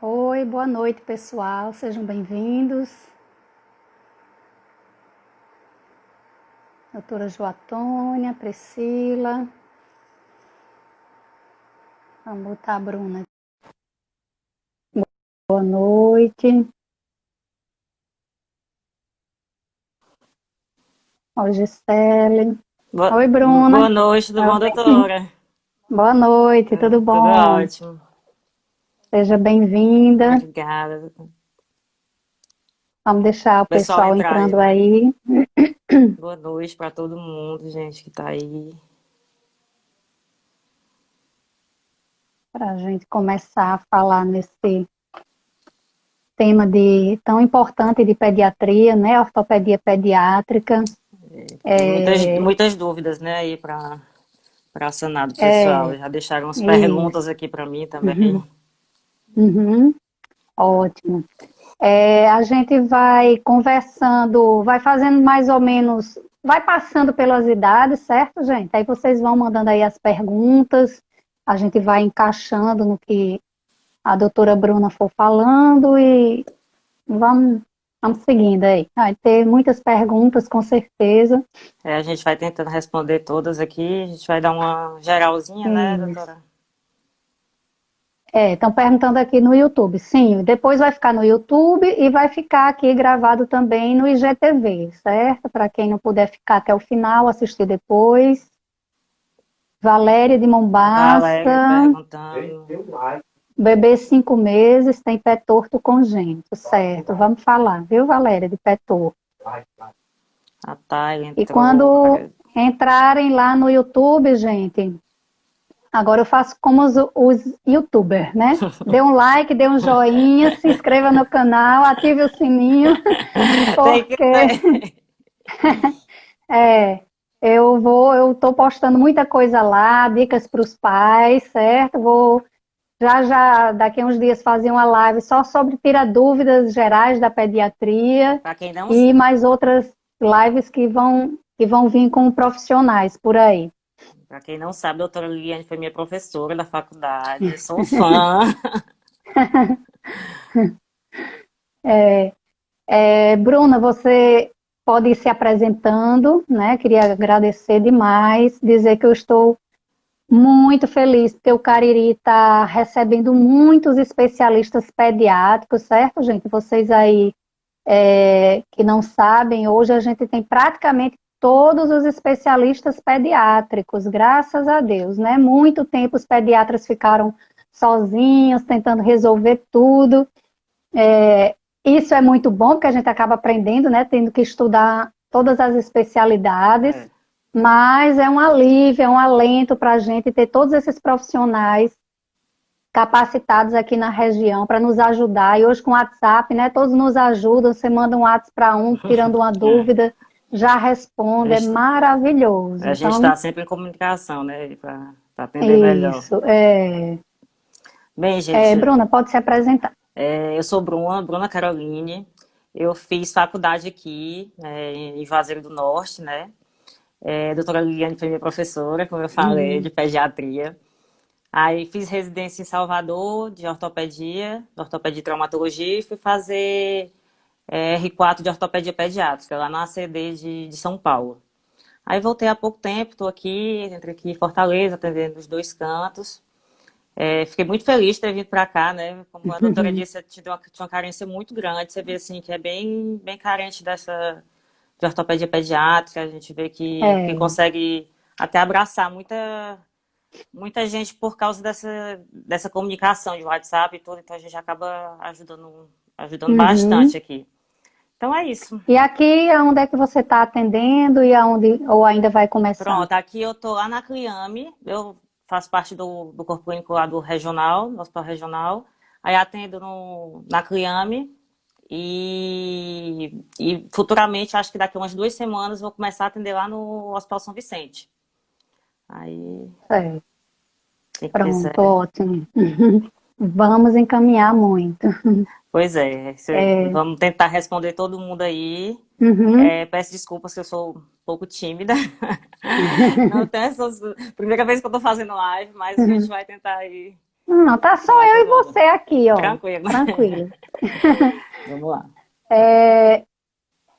Oi, boa noite, pessoal. Sejam bem-vindos. Doutora Joatônia, Priscila. Vamos botar a Bruna. Boa noite. Oi, Gisele. Oi, Boa Bruna. noite, tudo bom, doutora? Boa noite, tudo Tudo bom? ótimo. Seja bem-vinda. Obrigada. Vamos deixar o O pessoal pessoal entrar aí, entrando né? aí Boa noite para todo mundo, gente, que tá aí. para a gente começar a falar nesse tema tão importante de pediatria, né? Ortopedia pediátrica. Tem muitas dúvidas, né, aí para sanar do pessoal. É, Já deixaram as perguntas isso. aqui para mim também. Uhum, ótimo. A gente vai conversando, vai fazendo mais ou menos, vai passando pelas idades, certo, gente? Aí vocês vão mandando aí as perguntas, a gente vai encaixando no que a doutora Bruna for falando e vamos, vamos seguindo aí. Vai ter muitas perguntas, com certeza. A gente vai tentando responder todas aqui. A gente vai dar uma geralzinha, né, Isso. doutora? Estão perguntando aqui no YouTube. Sim, depois vai ficar no YouTube e vai ficar aqui gravado também no IGTV, certo? Para quem não puder ficar até o final, assistir depois. Valéria de Valéria Mombaça, perguntando. bebê 5 meses, tem pé torto congênito, certo? Vamos falar, viu, Valéria, de pé torto. A Thay E entrou. quando entrarem lá no YouTube, gente, agora eu faço como os youtubers, né? Dê um like, dê um joinha, se inscreva no canal, ative o sininho, Tem que porque ter. é, eu estou postando muita coisa lá, dicas para os pais, certo? Vou já daqui a uns dias fazer uma live só sobre tirar dúvidas gerais da pediatria Para quem não e mais outras lives que vão vir com profissionais por aí. Para quem não sabe, a doutora Liliane foi minha professora da faculdade. Sou fã. Bruna, você pode ir se apresentando, né? Queria agradecer demais, dizer que eu estou muito feliz, porque o Cariri está recebendo muitos especialistas pediátricos, certo, gente? Vocês aí que não sabem, hoje a gente tem praticamente todos os especialistas pediátricos, graças a Deus, né? Muito tempo os pediatras ficaram sozinhos, tentando resolver tudo. Isso é muito bom, porque a gente acaba aprendendo, né? Tendo que estudar todas as especialidades, É, mas é um alívio, é um alento para a gente ter todos esses profissionais capacitados aqui na região para nos ajudar. E hoje com o WhatsApp, né, todos nos ajudam. Você manda um WhatsApp para um, tirando uma é. dúvida, já responde. É maravilhoso. A gente Então, está sempre em comunicação, né? Para atender melhor. isso. Bem, gente, Bruna, pode se apresentar. eu sou Bruna Caroline. Eu fiz faculdade aqui, em Juazeiro do Norte, né? A doutora Liliane foi minha professora, como eu falei, de pediatria. Aí fiz residência em Salvador, de ortopedia e traumatologia, e fui fazer R4 de ortopedia pediátrica, lá na ACD de São Paulo. Aí voltei há pouco tempo, estou aqui, entre aqui em Fortaleza, atendendo os dois cantos. Fiquei muito feliz de ter vindo para cá, né? Como a doutora disse, tinha uma carência muito grande. Você vê assim que é bem, bem carente de ortopedia pediátrica. A gente vê que É, consegue até abraçar muita gente por causa dessa comunicação de WhatsApp e tudo. Então a gente acaba ajudando uhum. bastante aqui. Então é isso. E aqui, aonde é que você está atendendo e aonde, ou ainda vai começar? Pronto, aqui eu tô lá na Cliame, eu faço parte do corpo clínico lá do regional, no hospital regional. Aí atendo na Cliame e futuramente, acho que daqui a umas 2 semanas, vou começar a atender lá no Hospital São Vicente. Aí, É, quem pronto, quiser. ótimo. Vamos encaminhar muito. Pois é, É, vamos tentar responder todo mundo aí. uhum. Peço desculpas que eu sou um pouco tímida. Não tenho essas. Primeira vez que eu tô fazendo live, mas a gente vai tentar aí. Não, tá só Olá, eu e Bruna. você aqui, ó. Tranquilo. Tranquilo. Vamos lá.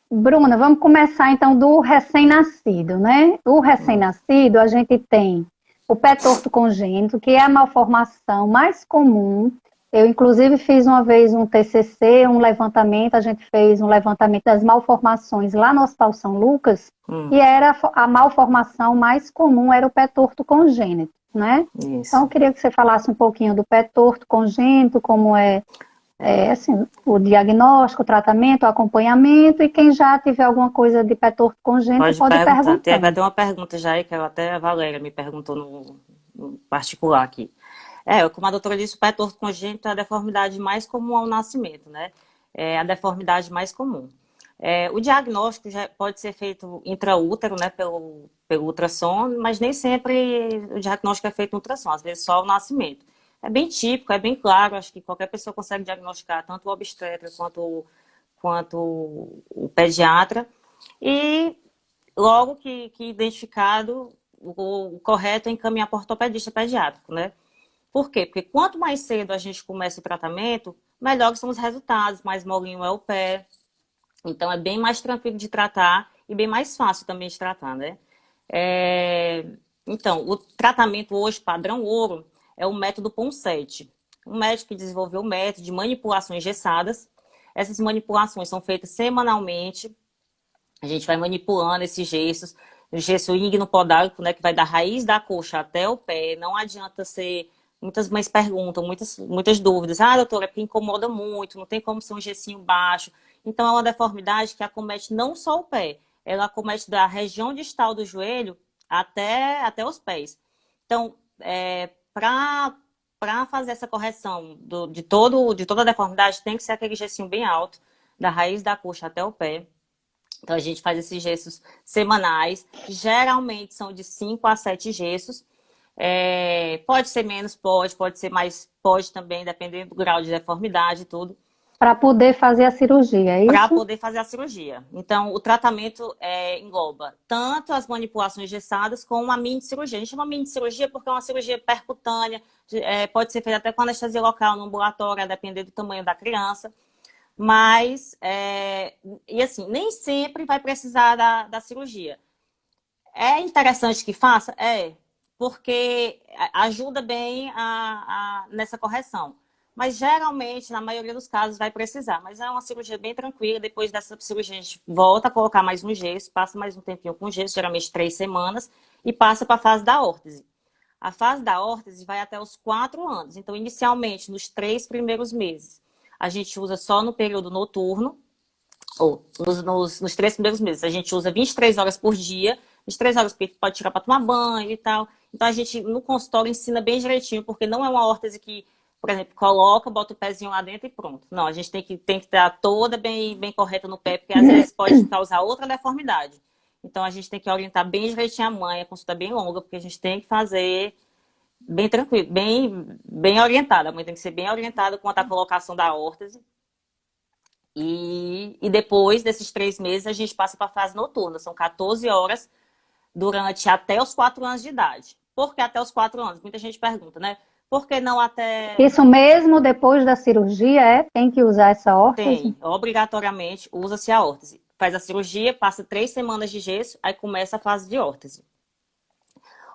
Bruna, vamos começar então do recém-nascido, né? O Hum, recém-nascido, a gente tem o pé torto congênito, que é a malformação mais comum. Eu, inclusive, fiz uma vez um TCC, um levantamento, a gente fez um levantamento das malformações lá no Hospital São Lucas, e hum, era a malformação mais comum era o pé torto congênito, né? Então, isso. eu queria que você falasse um pouquinho do pé torto congênito, como assim, o diagnóstico, o tratamento, o acompanhamento, e quem já tiver alguma coisa de pé torto congênito Pode pode ir perguntar. Vai perguntando. ter uma pergunta já aí que até a Valéria me perguntou no particular aqui. Como a doutora disse, o pé torto congênito é a deformidade mais comum ao nascimento, né? É a deformidade mais comum. O diagnóstico já pode ser feito intraútero, né, pelo ultrassom, mas nem sempre o diagnóstico é feito no ultrassom, às vezes só o nascimento. É bem típico, é bem claro, acho que qualquer pessoa consegue diagnosticar, tanto o obstetra quanto o pediatra. E logo que identificado, o correto é encaminhar para o ortopedista pediátrico, né? Por quê? Porque quanto mais cedo a gente começa o tratamento, melhores são os resultados, mais molinho é o pé. Então, é bem mais tranquilo de tratar e bem mais fácil também de tratar, né? É, Então, o tratamento hoje, padrão ouro, é o método Ponsete. Um médico que desenvolveu o método de manipulações gessadas. Essas manipulações são feitas semanalmente. A gente vai manipulando esses gessos. O gesso ignopodálico, né, que vai da raiz da coxa até o pé. Não adianta ser... Muitas mães perguntam, muitas dúvidas. Ah, doutora, é porque incomoda muito, não tem como ser um gessinho baixo. Então, é uma deformidade que acomete não só o pé, ela acomete da região distal do joelho até os pés. Então, para fazer essa correção de toda a deformidade, tem que ser aquele gessinho bem alto, da raiz da coxa até o pé. Então, a gente faz esses gessos semanais, geralmente são de 5 a 7 gessos. Pode ser menos, pode ser mais, pode também, dependendo do grau de deformidade e tudo, Para poder fazer a cirurgia, é para isso? poder fazer a cirurgia. Então, o tratamento engloba tanto as manipulações gessadas como uma mini cirurgia. A gente chama mini cirurgia porque é uma cirurgia percutânea, pode ser feita até com anestesia local no ambulatório, a depender do tamanho da criança. Mas, e assim, nem sempre vai precisar da cirurgia. É interessante que faça? Porque ajuda bem nessa correção. Mas geralmente, na maioria dos casos, vai precisar. Mas é uma cirurgia bem tranquila. Depois dessa cirurgia, a gente volta a colocar mais um gesso, passa mais um tempinho com gesso, geralmente 3 semanas, e passa para a fase da órtese. A fase da órtese vai até os 4 anos. Então, inicialmente, nos 3 primeiros meses, a gente usa só no período noturno, ou nos 3 primeiros meses, a gente usa 23 horas por dia, 23 horas porque pode tirar para tomar banho e tal. Então a gente no consultório ensina bem direitinho, porque não é uma órtese que, por exemplo, coloca, bota o pezinho lá dentro e pronto. Não, a gente tem que estar toda bem correta no pé, porque às vezes pode causar outra deformidade. Então a gente tem que orientar bem direitinho a mãe, a consulta é bem longa, porque a gente tem que fazer bem tranquilo, bem orientada. A mãe tem que ser bem orientada quanto à colocação da órtese. E depois desses 3 meses, a gente passa para a fase noturna. São 14 horas durante até os 4 anos de idade. Por que até os 4 anos? Muita gente pergunta, né? Por que não até... Isso mesmo depois da cirurgia, tem que usar essa órtese? Tem, obrigatoriamente, usa-se a órtese. Faz a cirurgia, passa 3 semanas de gesso, aí começa a fase de órtese.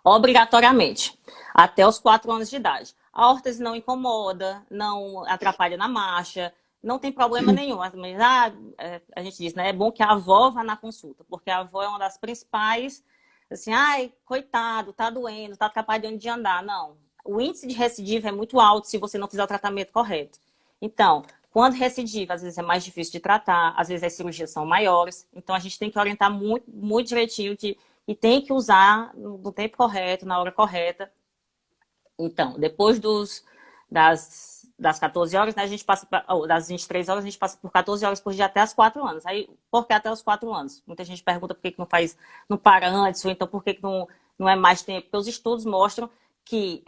Obrigatoriamente, até os 4 anos de idade. A órtese não incomoda, não atrapalha na marcha, não tem problema nenhum. Mas, a gente diz, né? É bom que a avó vá na consulta, porque a avó é uma das principais, assim, ai, coitado, tá doendo, tá atrapalhando de andar. Não. O índice de recidiva é muito alto se você não fizer o tratamento correto. Então, quando recidiva, às vezes é mais difícil de tratar, às vezes as cirurgias são maiores, então a gente tem que orientar muito, muito direitinho e tem que usar no tempo correto, na hora correta. Então, depois das 14 horas, né, a gente passa das 23 horas, a gente passa por 14 horas por dia até as 4 anos. Aí, por que até os 4 anos? Muita gente pergunta por que não faz, não para antes, ou então por que não é mais tempo. Porque os estudos mostram que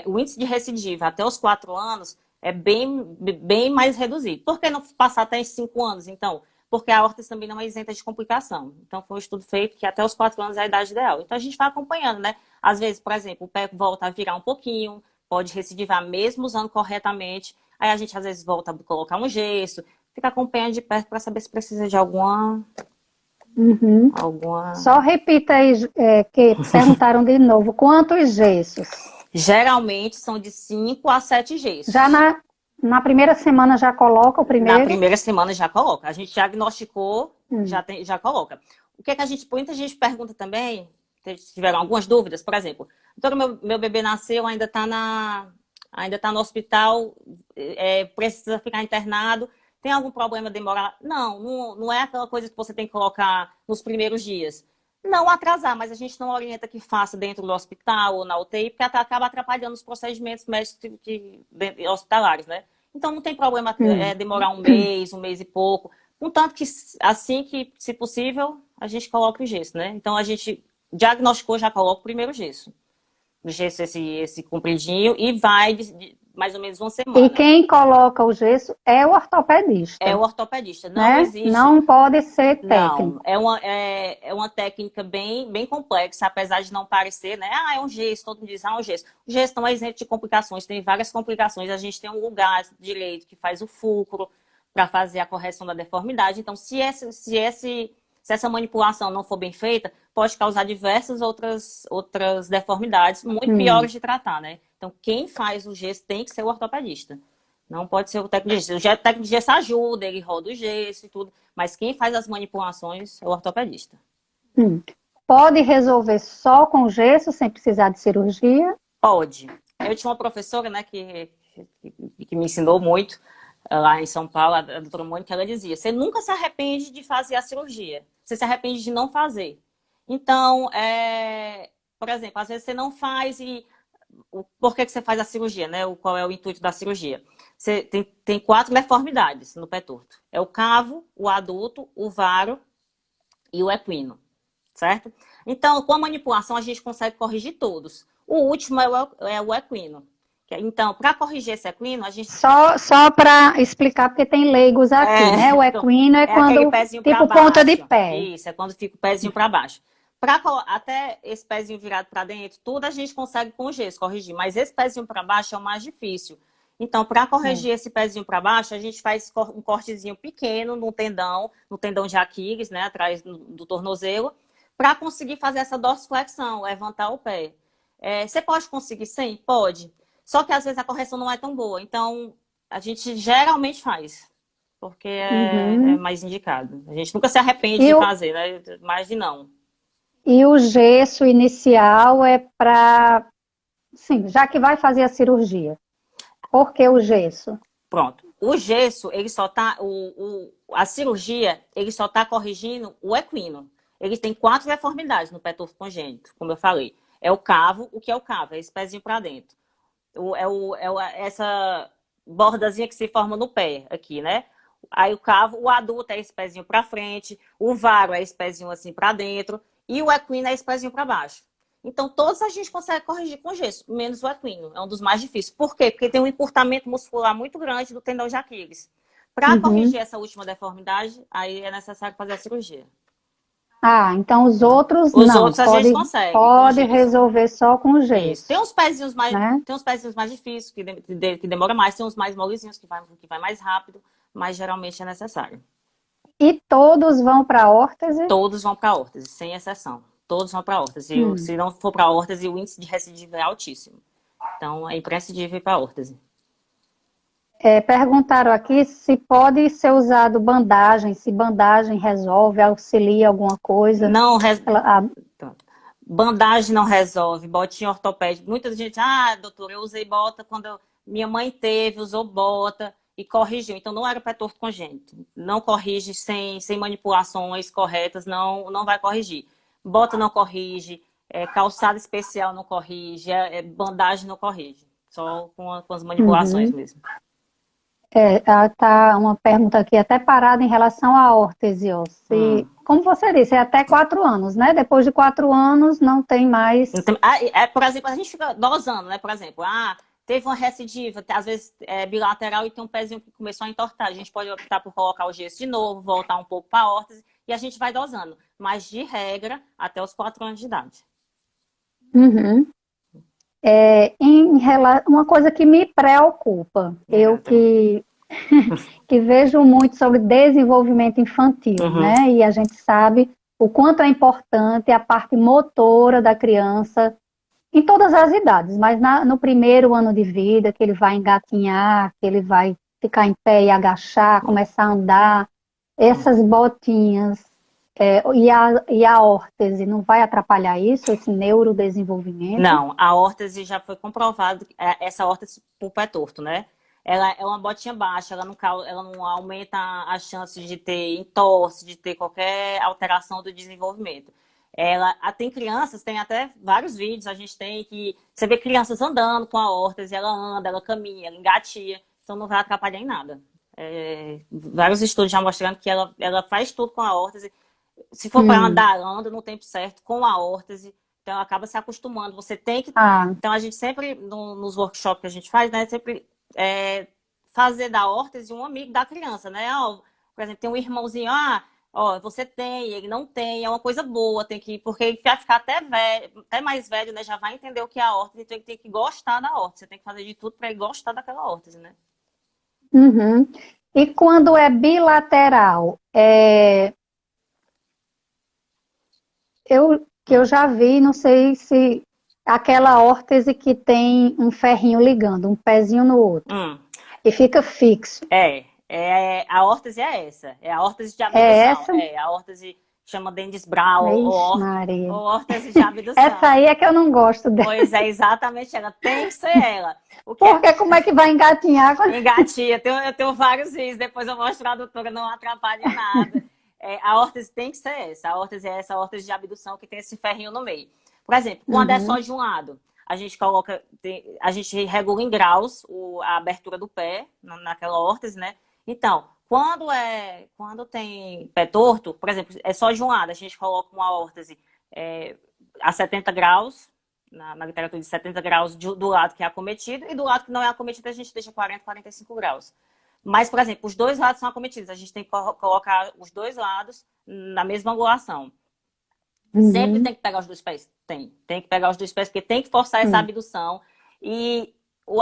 o índice de recidiva até os 4 anos é bem mais reduzido. Por que não passar até os 5 anos, então? Porque a órtese também não é isenta de complicação. Então, foi um estudo feito que até os 4 anos é a idade ideal. Então, a gente vai acompanhando, né? Às vezes, por exemplo, o pé volta a virar um pouquinho, pode recidivar mesmo usando corretamente. Aí a gente às vezes volta a colocar um gesso, fica acompanhando de perto para saber se precisa de alguma... Uhum. Só repita aí, que perguntaram de novo, quantos gessos? Geralmente são de 5 a 7 gessos. Já na primeira semana já coloca o primeiro? Na primeira semana já coloca. A gente diagnosticou, já coloca. O que é que muita gente pergunta também, se tiveram algumas dúvidas, por exemplo, então meu bebê nasceu, ainda tá no hospital, precisa ficar internado, tem algum problema demorar? Não é aquela coisa que você tem que colocar nos primeiros dias. Não atrasar, mas a gente não orienta que faça dentro do hospital ou na UTI, porque acaba atrapalhando os procedimentos médicos hospitalares, né? Então não tem problema demorar um mês e pouco. Contanto que assim que, se possível, a gente coloca o gesso, né? Então a gente diagnosticou, já coloca o primeiro gesso. O gesso esse compridinho e vai de mais ou menos uma semana. E quem coloca o gesso é o ortopedista. É o ortopedista. Não né? existe... Não pode ser técnico. Não, é uma técnica bem complexa, apesar de não parecer, né? É um gesso, todo mundo diz, é um gesso. O gesso não é isento de complicações, tem várias complicações. A gente tem um lugar direito que faz o fulcro para fazer a correção da deformidade. Então, se essa manipulação não for bem feita, pode causar diversas outras deformidades muito piores de tratar, né? Então, quem faz o gesso tem que ser o ortopedista. Não pode ser o técnico de gesso. O técnico de gesso ajuda, ele roda o gesso e tudo, mas quem faz as manipulações é o ortopedista. Pode resolver só com gesso, sem precisar de cirurgia? Pode. Eu tinha uma professora, né, que me ensinou muito, lá em São Paulo, a doutora Mônica, ela dizia, você nunca se arrepende de fazer a cirurgia, você se arrepende de não fazer. Então, por exemplo, às vezes você não faz e... Por que você faz a cirurgia, né? Qual é o intuito da cirurgia? Você tem 4 deformidades no pé torto. É o cavo, o adulto, o varo e o equino, certo? Então, com a manipulação, a gente consegue corrigir todos. O último é o equino. Então, para corrigir esse equino, a gente... Só para explicar, porque tem leigos aqui, né? O equino é quando, tipo, ponta de pé. Isso, é quando fica o pezinho para baixo. Até esse pezinho virado para dentro, tudo a gente consegue com o gesso corrigir, mas esse pezinho para baixo é o mais difícil. Então, para corrigir esse pezinho para baixo, a gente faz um cortezinho pequeno no tendão de Aquiles, né, atrás do tornozelo, para conseguir fazer essa dorsiflexão, levantar o pé. Você pode conseguir sem? Pode. Só que às vezes a correção não é tão boa. Então, a gente geralmente faz, porque é mais indicado. A gente nunca se arrepende de fazer, né? Mais de não. E o gesso inicial é para... Sim, já que vai fazer a cirurgia. Por que o gesso? Pronto. O gesso, ele só tá... a cirurgia, ele só está corrigindo o equino. Ele tem 4 deformidades no pé torto congênito, como eu falei. É o cavo. O que é o cavo? É esse pezinho para dentro. Essa bordazinha que se forma no pé aqui, né? Aí o cavo, o adulto é esse pezinho para frente. O varo é esse pezinho assim para dentro. E o equino é esse pezinho para baixo. Então, todos a gente consegue corrigir com gesso, menos o equino. É um dos mais difíceis. Por quê? Porque tem um encurtamento muscular muito grande do tendão de Aquiles. Para corrigir essa última deformidade, aí é necessário fazer a cirurgia. Então os outros não. Os outros a gente consegue. Pode resolver só com o gesso. Isso. Tem uns pezinhos mais difíceis, que demora mais. Tem uns mais molezinhos, que vai mais rápido. Mas geralmente é necessário. E todos vão para a órtese? Todos vão para a órtese, sem exceção. Todos vão para a órtese. Se não for para a órtese, o índice de recidiva é altíssimo. Então, é imprescindível ir para a órtese. Perguntaram aqui se pode ser usado bandagem, se bandagem resolve, auxilia alguma coisa. Não, bandagem não resolve, botinha ortopédica. Muita gente, doutora, eu usei bota quando minha mãe usou bota e corrigiu. Então, não era pé torto congênito. Não corrige sem manipulações corretas, não vai corrigir. Bota não corrige, calçado especial não corrige, bandagem não corrige. Só com as manipulações mesmo. Tá uma pergunta aqui até parada em relação à órtese. Como você disse, é até 4 anos, né? Depois de 4 anos não tem mais... Por exemplo, a gente fica dosando, né? Por exemplo, teve uma recidiva, às vezes bilateral e tem um pezinho que começou a entortar. A gente pode optar por colocar o gesso de novo, voltar um pouco para a órtese e a gente vai dosando. Mas, de regra, até os 4 anos de idade. Em uma coisa que me preocupa, eu que vejo muito sobre desenvolvimento infantil, Uhum. né? E a gente sabe o quanto é importante a parte motora da criança em todas as idades, mas no primeiro ano de vida, que ele vai engatinhar, que ele vai ficar em pé e agachar, começar a andar, essas botinhas e a órtese não vai atrapalhar isso, esse neurodesenvolvimento? Não, a órtese já foi comprovado, essa órtese por pé torto, né? Ela é uma botinha baixa, ela não aumenta a chance de ter entorse, de ter qualquer alteração do desenvolvimento. Tem crianças, tem até vários vídeos, a gente tem que você vê crianças andando com a órtese, ela anda, ela caminha, ela engatia, então não vai atrapalhar em nada. Vários estudos já mostrando que ela faz tudo com a órtese. Se for para andar, anda no tempo certo, com a órtese. Então, acaba se acostumando. Você tem que. Ah, Então, a gente sempre, nos workshops que a gente faz, né? Sempre fazer da órtese um amigo da criança, né? Ó, por exemplo, tem um irmãozinho, ó, você tem, ele não tem, é uma coisa boa, tem que. Porque ele vai ficar até velho, até mais velho, né? Já vai entender o que é a órtese, então ele tem que gostar da órtese. Você tem que fazer de tudo para ele gostar daquela órtese, né? uhum. E quando é bilateral, que eu já vi, não sei se aquela órtese que tem um ferrinho ligando, um pezinho no outro, Hum. e fica fixo. A órtese é essa. É a órtese de É abdução. essa? A órtese chama Dendis Brown Ixi, ou Maria. órtese de Essa abdução. aí é que eu não gosto dela. Pois é, exatamente ela. Tem que ser ela. O que Porque como é que vai engatinhar? engatia? Eu tenho vários vídeos, depois eu mostro a doutora, não atrapalha em nada. A órtese tem que ser essa. A órtese é essa órtese de abdução que tem esse ferrinho no meio. Por exemplo, quando é só de um lado, a gente regula em graus a abertura do pé naquela órtese, né? Então, quando tem pé torto, por exemplo, é só de um lado, a gente coloca uma órtese a 70 graus, na literatura de 70 graus do lado que é acometido, e do lado que não é acometido a gente deixa 40, 45 graus. Mas, por exemplo, os dois lados são acometidos, a gente tem que colocar os dois lados na mesma angulação. Sempre tem que pegar os dois pés? Tem que pegar os dois pés, porque tem que forçar essa abdução. E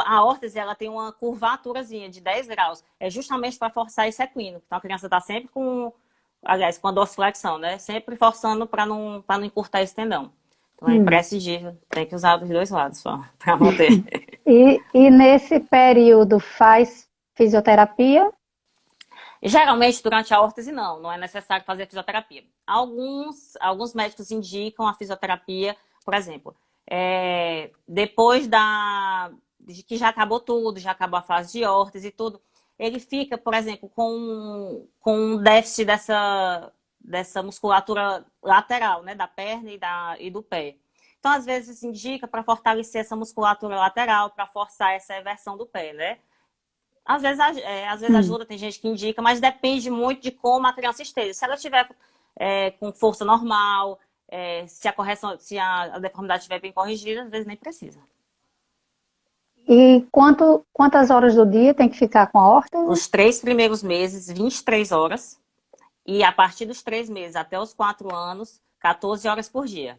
a órtese, ela tem uma curvaturazinha de 10 graus. É justamente para forçar esse equino. Então, a criança está sempre com a dorsiflexão, né? Sempre forçando para não encurtar esse tendão. Então, é imprescindível. Tem que usar dos dois lados só, para manter. E nesse período faz fisioterapia? Geralmente, durante a órtese, não é necessário fazer fisioterapia. Alguns médicos indicam a fisioterapia, por exemplo, depois de que já acabou tudo, já acabou a fase de órtese e tudo, ele fica, por exemplo, com um déficit dessa musculatura lateral, né, da perna e do pé. Então, às vezes, indica para fortalecer essa musculatura lateral, para forçar essa eversão do pé, né? Às vezes ajuda, tem gente que indica, mas depende muito de como a criança esteja. Se ela estiver com força normal, se a deformidade estiver bem corrigida, às vezes nem precisa. E quantas horas do dia tem que ficar com a órtese? Os 3 primeiros meses, 23 horas. E a partir dos 3 meses até os 4 anos, 14 horas por dia.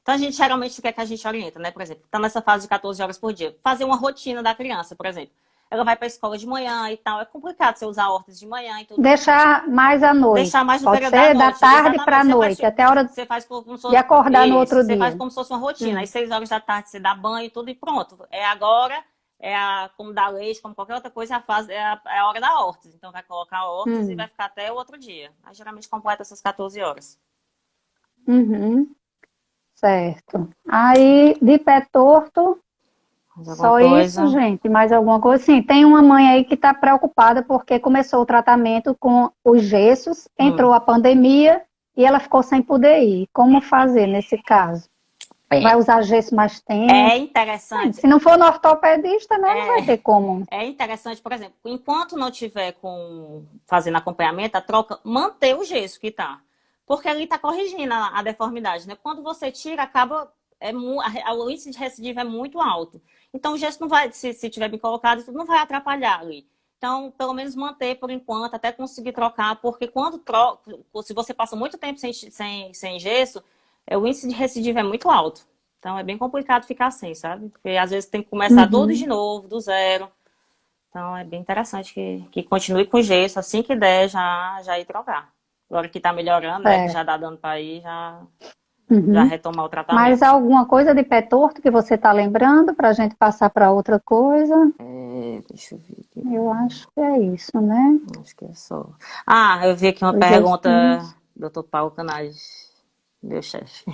Então, geralmente, o que é que a gente orienta, né? Por exemplo, está nessa fase de 14 horas por dia. Fazer uma rotina da criança, por exemplo. Ela vai para a escola de manhã e tal. É complicado você usar a órtese de manhã e tudo. Deixar mais à noite. Deixar mais no Pode período ser da da noite. tarde para a noite, até a hora Você faz como se de acordar no outro Você faz dia. como se fosse uma rotina. Às 6 horas da tarde você dá banho e tudo e pronto. Agora, como dar leite, como qualquer outra coisa, é a hora da órtese. Então vai colocar a órtese e vai ficar até o outro dia. Aí geralmente completa essas 14 horas. Certo. Aí, de pé torto, só isso, gente? Mais alguma coisa? Sim, tem uma mãe aí que está preocupada porque começou o tratamento com os gessos, entrou a pandemia e ela ficou sem poder ir. Como fazer nesse caso? Vai usar gesso mais tempo? É interessante. Se não for no ortopedista, né, não vai ter como. É interessante, por exemplo, enquanto não tiver fazendo acompanhamento, a troca, manter o gesso que tá. Porque ali está corrigindo a deformidade, né? Quando você tira, o índice de recidiva é muito alto. Então, o gesso não vai, se tiver bem colocado, isso não vai atrapalhar ali. Então, pelo menos manter por enquanto, até conseguir trocar, porque se você passa muito tempo sem gesso, o índice de recidiva é muito alto. Então é bem complicado ficar sem, sabe? Porque às vezes tem que começar tudo Uhum. de novo, do zero. Então é bem interessante que continue com gesso, assim que der, já ir trocar. Agora que tá melhorando, né? Que É. já dá dando para ir, já Uhum. retomar o Mas tratamento. alguma coisa de pé torto que você está lembrando para a gente passar para outra coisa? É, deixa eu ver aqui. Eu acho que é isso, né? Acho que é só. Ah, eu vi aqui uma Os pergunta gestinhos. do Dr. Paulo Canais, meu chefe.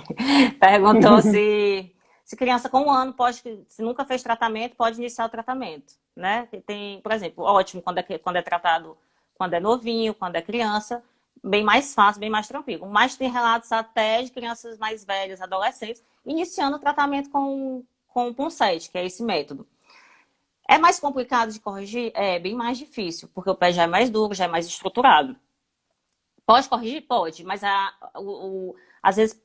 Perguntou se criança com 1 ano pode, se nunca fez tratamento, pode iniciar o tratamento, né? Tem, por exemplo, ótimo quando é tratado quando é novinho, quando é criança, bem mais fácil, bem mais tranquilo. Mas tem relatos até de crianças mais velhas, adolescentes, iniciando o tratamento com o Ponsete, que é esse método. É mais complicado de corrigir? É bem mais difícil, porque o pé já é mais duro, já é mais estruturado. Pode corrigir? Pode, mas às vezes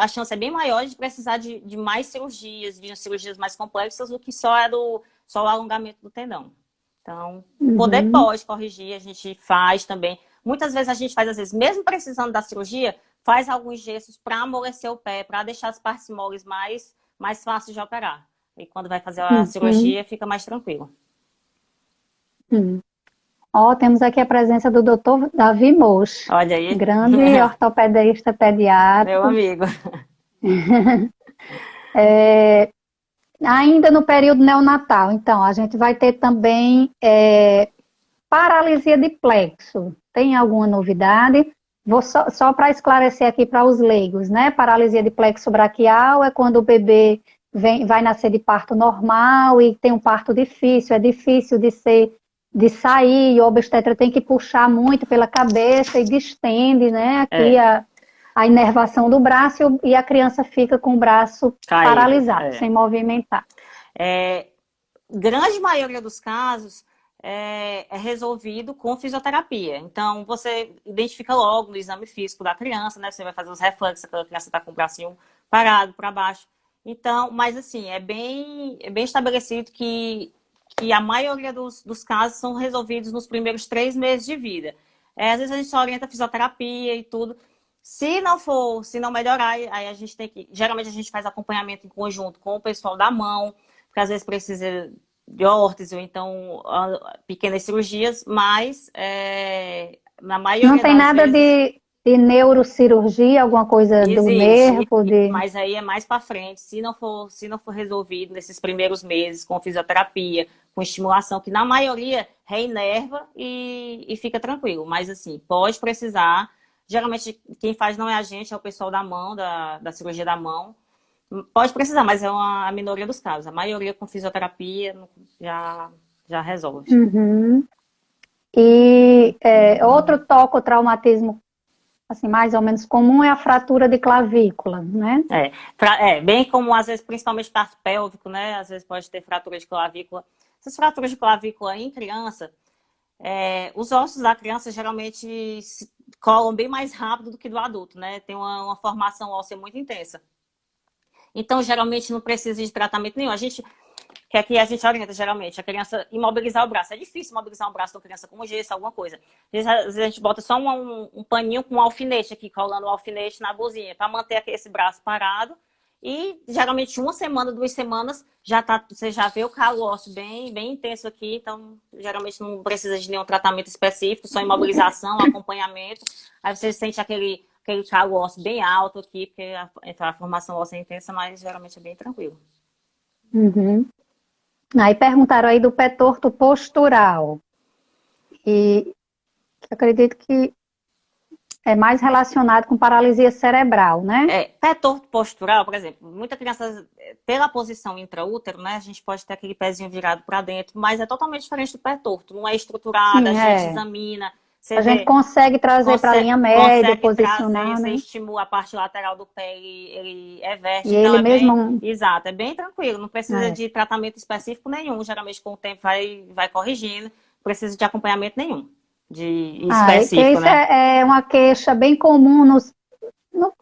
a chance é bem maior de precisar de mais cirurgias, de cirurgias mais complexas do que só o alongamento do tendão. Então, poder Uhum. pode corrigir, a gente faz também. Muitas vezes a gente faz, às vezes, mesmo precisando da cirurgia, faz alguns gessos para amolecer o pé, para deixar as partes moles mais fáceis de operar. E quando vai fazer a Uhum. cirurgia, fica mais tranquilo. Uhum. Ó, temos aqui a presença do Dr. Davi Moch, Olha aí, grande ortopedista meu pediátrico. amigo. Ainda no período neonatal, então, a gente vai ter também paralisia de plexo. Tem alguma novidade? Vou só para esclarecer aqui para os leigos, né? Paralisia de plexo braquial é quando o bebê vai nascer de parto normal e tem um parto difícil, é difícil de sair, e o obstetra tem que puxar muito pela cabeça e distende, né? Aqui É, a inervação do braço e a criança fica com o braço caído. paralisado, É. sem movimentar. É, grande maioria dos casos é resolvido com fisioterapia. Então, você identifica logo no exame físico da criança, né? Você vai fazer os reflexos, aquela criança está com o bracinho parado para baixo. Então, mas assim, é bem estabelecido que a maioria dos casos são resolvidos nos primeiros 3 meses de vida. Às vezes a gente só orienta fisioterapia e tudo. Se não melhorar, aí a gente tem que. Geralmente a gente faz acompanhamento em conjunto com o pessoal da mão, porque às vezes precisa de órtese ou então pequenas cirurgias, mas na Não maioria tem das nada vezes de neurocirurgia, alguma coisa do existe, nervo, de... mas aí é mais para frente, se não for resolvido nesses primeiros meses com fisioterapia, com estimulação, que na maioria reinerva e fica tranquilo. Mas assim, pode precisar. Geralmente quem faz não é a gente, é o pessoal da mão, da cirurgia da mão. Pode precisar, mas é a minoria dos casos. A maioria com fisioterapia já resolve. Uhum. E outro toco-traumatismo, assim, mais ou menos comum é a fratura de clavícula, né? Bem como às vezes, principalmente parto pélvico, né? Às vezes pode ter fratura de clavícula. Essas fraturas de clavícula em criança, os ossos da criança geralmente se colam bem mais rápido do que do adulto, né? Tem uma formação óssea muito intensa. Então, geralmente não precisa de tratamento nenhum. Que aqui a gente orienta geralmente a criança imobilizar o braço. É difícil imobilizar um braço de uma criança com gesso, alguma coisa. Às vezes a gente bota só um paninho com um alfinete aqui, colando o alfinete na bolsinha, para manter esse braço parado. E geralmente 1 semana, 2 semanas, você já vê o calo ósseo bem, bem intenso aqui. Então, geralmente não precisa de nenhum tratamento específico, só imobilização, acompanhamento. Aí você sente aquele calo ósseo bem alto aqui, porque a formação óssea é intensa, mas geralmente é bem tranquilo. Uhum. Aí perguntaram aí do pé torto postural. E acredito que é mais relacionado com paralisia cerebral, né? Pé torto postural, por exemplo, muita criança, pela posição intraútero, né, a gente pode ter aquele pezinho virado para dentro, mas é totalmente diferente do pé torto, não é estruturado, a Sim, gente é. examina, você A gente vê, consegue trazer para a linha média, consegue trazer, posicionar, você né? estimula a parte lateral do pé, ele E everte, então ele é bem, mesmo. exato, é bem tranquilo, não precisa É. de tratamento específico nenhum, geralmente com o tempo vai corrigindo, não precisa de acompanhamento nenhum, de Que específico, isso né, é uma queixa bem comum nas no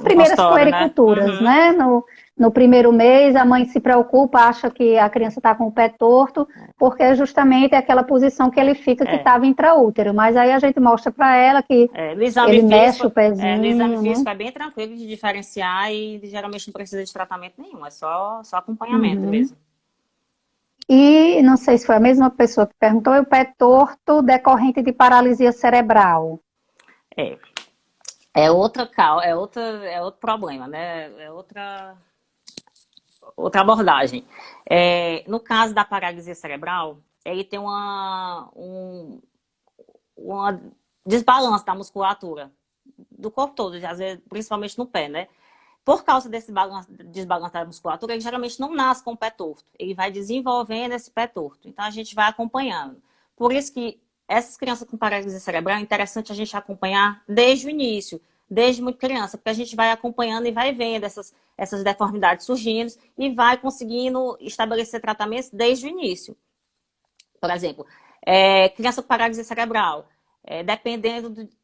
primeiras consultório, né? puericulturas, Uhum. né? no primeiro mês, a mãe se preocupa, acha que a criança está com o pé torto, porque é justamente aquela posição que ele fica que estava intraútero. Mas aí a gente mostra para ela que ele mexe o no exame pezinho, né? físico é bem tranquilo de diferenciar e geralmente não precisa de tratamento nenhum, é só acompanhamento Uhum. mesmo. E não sei se foi a mesma pessoa que perguntou, o pé torto decorrente de paralisia cerebral. É, é outro problema, né? É outra abordagem. No caso da paralisia cerebral, ele tem uma desbalanço da musculatura do corpo todo, às vezes, principalmente no pé, né? Por causa desse desbalanço da musculatura, ele geralmente não nasce com o pé torto. Ele vai desenvolvendo esse pé torto. Então, a gente vai acompanhando. Por isso que essas crianças com paralisia cerebral é interessante a gente acompanhar desde o início, desde muito criança, porque a gente vai acompanhando e vai vendo essas deformidades surgindo e vai conseguindo estabelecer tratamentos desde o início. Por exemplo, criança com paralisia cerebral,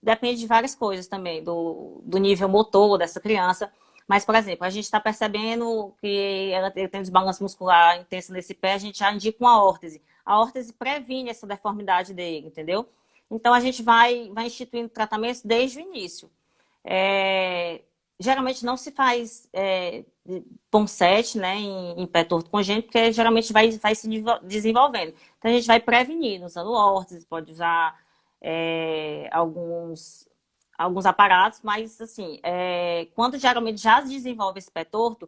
depende de várias coisas também, do nível motor dessa criança. Mas, por exemplo, a gente está percebendo que ela tem um desbalanço muscular intenso nesse pé, a gente já indica uma órtese. A órtese previne essa deformidade dele, entendeu? Então, a gente vai instituindo tratamentos desde o início. Geralmente não se faz POM7, né, em pé torto congênito, porque geralmente vai se desenvolvendo. Então, a gente vai prevenindo, usando órtese, pode usar alguns aparatos, mas assim, quando geralmente já se desenvolve esse pé torto,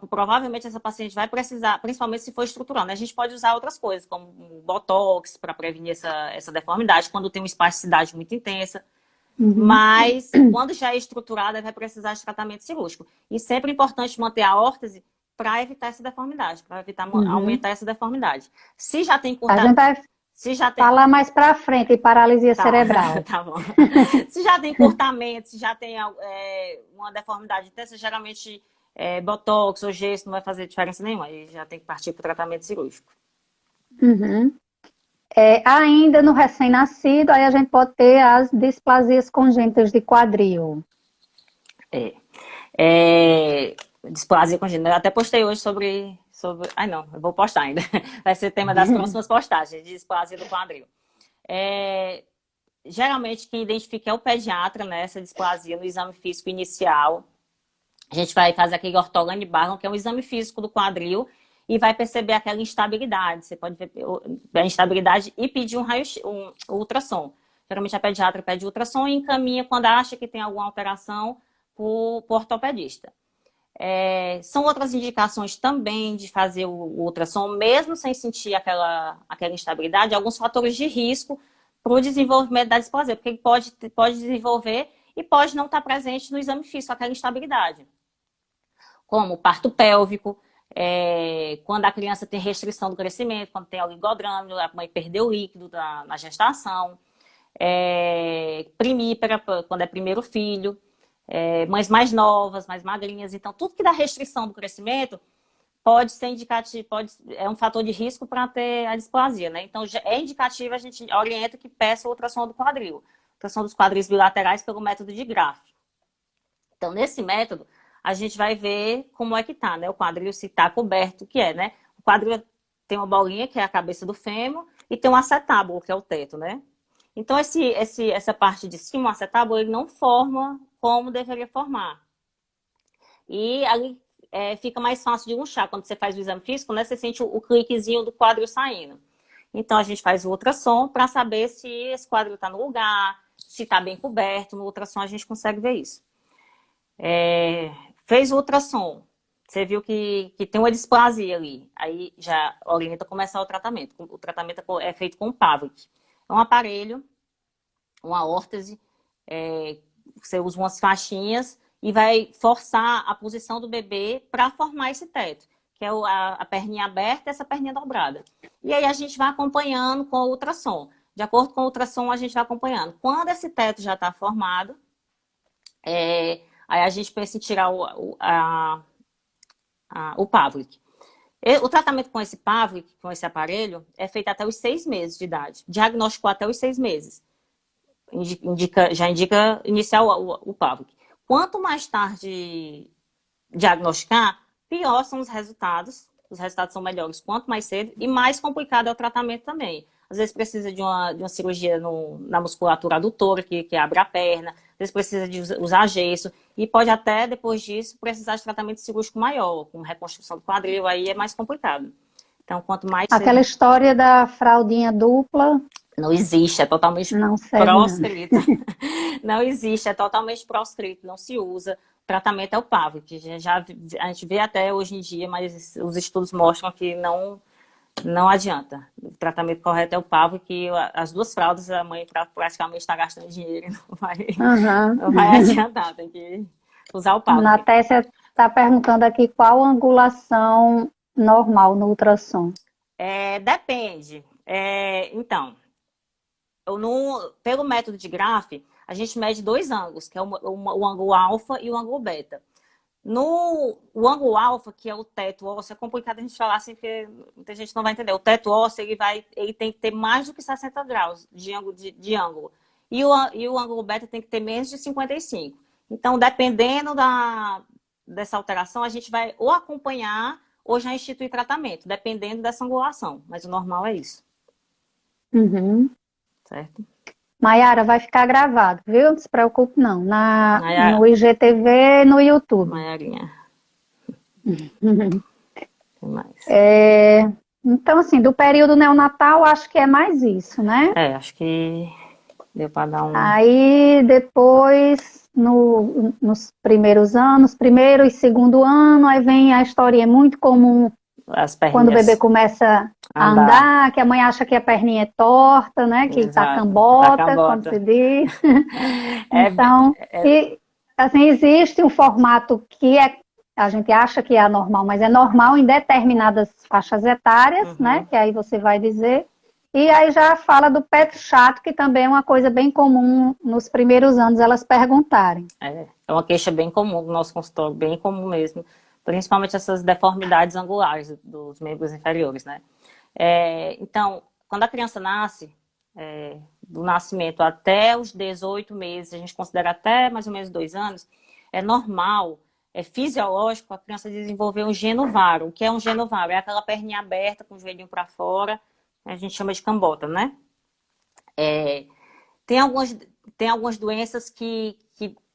provavelmente essa paciente vai precisar, principalmente se for estrutural, né? A gente pode usar outras coisas, como botox, para prevenir essa deformidade, quando tem uma espasticidade muito intensa. Mas, quando já é estruturada, vai precisar de tratamento cirúrgico. E sempre é importante manter a órtese para evitar essa deformidade, para evitar aumentar essa deformidade. Se já tem A gente vai falar mais para frente em paralisia cerebral. Tá bom. Se já tem encurtamento, se já tem uma deformidade intensa, geralmente botox ou gesso não vai fazer diferença nenhuma. Aí já tem que partir para o tratamento cirúrgico. Uhum. Ainda no recém-nascido, aí a gente pode ter as displasias congênitas de quadril. Displasia congênita. Eu até postei hoje sobre... Ai, não, eu vou postar ainda. Vai ser tema das próximas postagens, de displasia do quadril. Geralmente, quem identifica é o pediatra, né, essa displasia no exame físico inicial. A gente vai fazer aquele ortogone Barron, que é um exame físico do quadril, e vai perceber aquela instabilidade. Você pode ver a instabilidade e pedir um ultrassom. Geralmente a pediatra pede ultrassom e encaminha quando acha que tem alguma alteração para o ortopedista. São outras indicações também de fazer o ultrassom, mesmo sem sentir aquela instabilidade, alguns fatores de risco para o desenvolvimento da displasia, porque ele pode desenvolver e pode não estar presente no exame físico, aquela instabilidade. Como parto pélvico, quando a criança tem restrição do crescimento, quando tem oligodrâmino, a mãe perdeu o líquido na gestação, primípara, quando é primeiro filho, mães mais novas, mais magrinhas. Então, tudo que dá restrição do crescimento pode ser indicativo, é um fator de risco para ter a displasia, né? Então, é indicativo, a gente orienta que peça o ultrassom do quadril, ultrassom dos quadris bilaterais pelo método de Graf. Então, nesse método, a gente vai ver como é que tá, né? O quadril, se tá coberto, o que é, né? O quadril tem uma bolinha, que é a cabeça do fêmur, e tem um acetábulo, que é o teto, né? Então, essa parte de cima, o acetábulo, ele não forma como deveria formar. E ali fica mais fácil de inchar. Quando você faz o exame físico, né? Você sente o cliquezinho do quadril saindo. Então, a gente faz o ultrassom para saber se esse quadril está no lugar, se está bem coberto. No ultrassom, a gente consegue ver isso. Fez o ultrassom, você viu que tem uma displasia ali, aí já orienta a começar o tratamento. O tratamento é feito com o Pavlik. É um aparelho, uma órtese, você usa umas faixinhas e vai forçar a posição do bebê para formar esse teto, que é a perninha aberta e essa perninha dobrada. E aí a gente vai acompanhando com o ultrassom. De acordo com o ultrassom, a gente vai acompanhando. Quando esse teto já está formado, aí a gente pensa em tirar o Pavlik. O tratamento com esse Pavlik, com esse aparelho, é feito até os 6 meses de idade. Diagnóstico até os 6 meses. Já indica iniciar o Pavlik. Quanto mais tarde diagnosticar, pior são os resultados. Os resultados são melhores quanto mais cedo e mais complicado é o tratamento também. Às vezes precisa de uma cirurgia na musculatura adutora, que abre a perna, às vezes precisa de usar gesso, e pode até, depois disso, precisar de tratamento cirúrgico maior, com reconstrução do quadril, aí é mais complicado. Então, quanto mais Aquela história da fraldinha dupla... Não existe, é totalmente proscrito. Não existe, é totalmente proscrito, não se usa. O tratamento é o PAV, que a gente vê até hoje em dia, mas os estudos mostram que não adianta. O tratamento correto é o PAV, que as duas fraldas a mãe praticamente está gastando dinheiro, não vai adiantar, tem que usar o PAV. Natécia está perguntando aqui qual a angulação normal no ultrassom. Depende. Então, pelo método de Graf, a gente mede dois ângulos, que é o ângulo alfa e o ângulo beta. O ângulo alfa, que é o teto ósseo, é complicado a gente falar assim, porque muita gente não vai entender. O teto ósseo, ele tem que ter mais do que 60 graus de ângulo. E o ângulo beta tem que ter menos de 55. Então, dependendo dessa alteração, a gente vai ou acompanhar ou já instituir tratamento, dependendo dessa angulação. Mas o normal é isso. Certo? Maiara, vai ficar gravado, viu? Não se preocupe, não. No IGTV e no YouTube. Maiarinha. Então, assim, do período neonatal, acho que é mais isso, né? Acho que deu para dar um... Aí, depois, nos primeiros anos, primeiro e segundo ano, aí vem a história, é muito comum quando o bebê começa a andar, que a mãe acha que a perninha é torta, né? Que tá cambota, como se diz. Então, assim, existe um formato que a gente acha que é anormal, mas é normal em determinadas faixas etárias, né? Que aí você vai dizer. E aí já fala do pé chato, que também é uma coisa bem comum nos primeiros anos elas perguntarem. É uma queixa bem comum do nosso consultório, bem comum mesmo. Principalmente essas deformidades angulares dos membros inferiores, né? Então, quando a criança nasce, do nascimento até os 18 meses, a gente considera até mais ou menos 2 anos, é normal, é fisiológico a criança desenvolver um genovaro. O que é um genovaro? É aquela perninha aberta com o joelhinho para fora, a gente chama de cambota, né? Tem algumas doenças que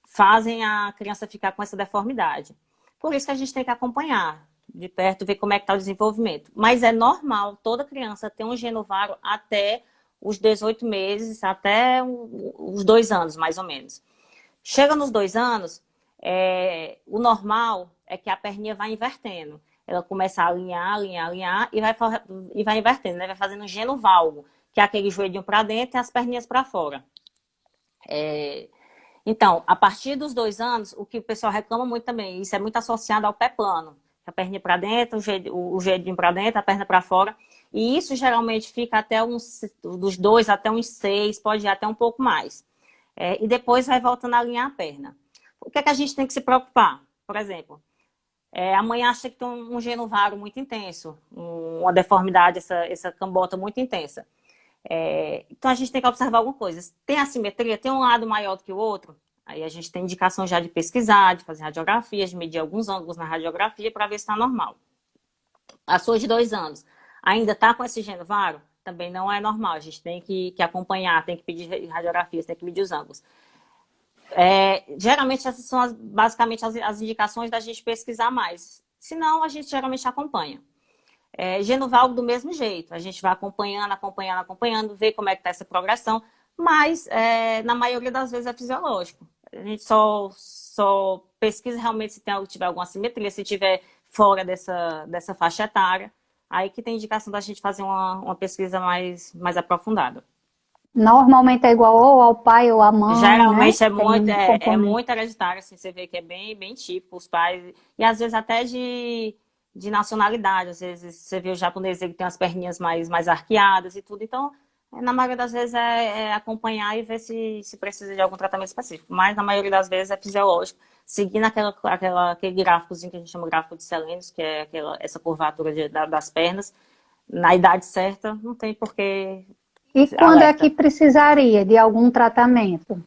fazem a criança ficar com essa deformidade. Por isso que a gente tem que acompanhar de perto, ver como é que está o desenvolvimento. Mas é normal toda criança ter um genovaro até os 18 meses, até os 2 anos, mais ou menos. Chega nos 2 anos, o normal é que a perninha vai invertendo. Ela começa a alinhar e vai invertendo, né? Vai fazendo um genovalgo, que é aquele joelhinho para dentro e as perninhas para fora. Então, a partir dos 2 anos, o que o pessoal reclama muito também, isso é muito associado ao pé plano. A perninha para dentro, o joelhinho para dentro, a perna para fora. E isso geralmente fica até dos 2 até uns 6, pode ir até um pouco mais. E depois vai voltando a alinhar a perna. O que é que a gente tem que se preocupar? Por exemplo, a mãe acha que tem um genovaro muito intenso, uma deformidade, essa cambota muito intensa. Então a gente tem que observar alguma coisa. Tem assimetria, tem um lado maior do que o outro. Aí a gente tem indicação já de pesquisar, de fazer radiografias, de medir alguns ângulos na radiografia para ver se está normal. A sua de 2 anos ainda está com esse genovaro? Também não é normal. A gente tem que acompanhar, tem que pedir radiografias, tem que medir os ângulos. Geralmente essas são basicamente as indicações da gente pesquisar mais. Senão a gente geralmente acompanha. Genovalgo do mesmo jeito, a gente vai acompanhando, ver como é que está essa progressão, mas na maioria das vezes é fisiológico. A gente só pesquisa realmente se tiver alguma assimetria, se tiver fora dessa faixa etária, aí que tem indicação da gente fazer uma pesquisa mais aprofundada. Normalmente é igual ou ao pai ou à mãe, geralmente, né? é muito hereditário, assim, você vê que é bem, bem típico, os pais, e às vezes até de nacionalidade, às vezes você vê o japonês, ele tem as perninhas mais arqueadas e tudo, então na maioria das vezes é acompanhar e ver se precisa de algum tratamento específico, mas na maioria das vezes é fisiológico, seguindo aquele gráficozinho que a gente chama gráfico de Selenius, que é essa curvatura das pernas, na idade certa, não tem porquê. E quando é que precisaria de algum tratamento?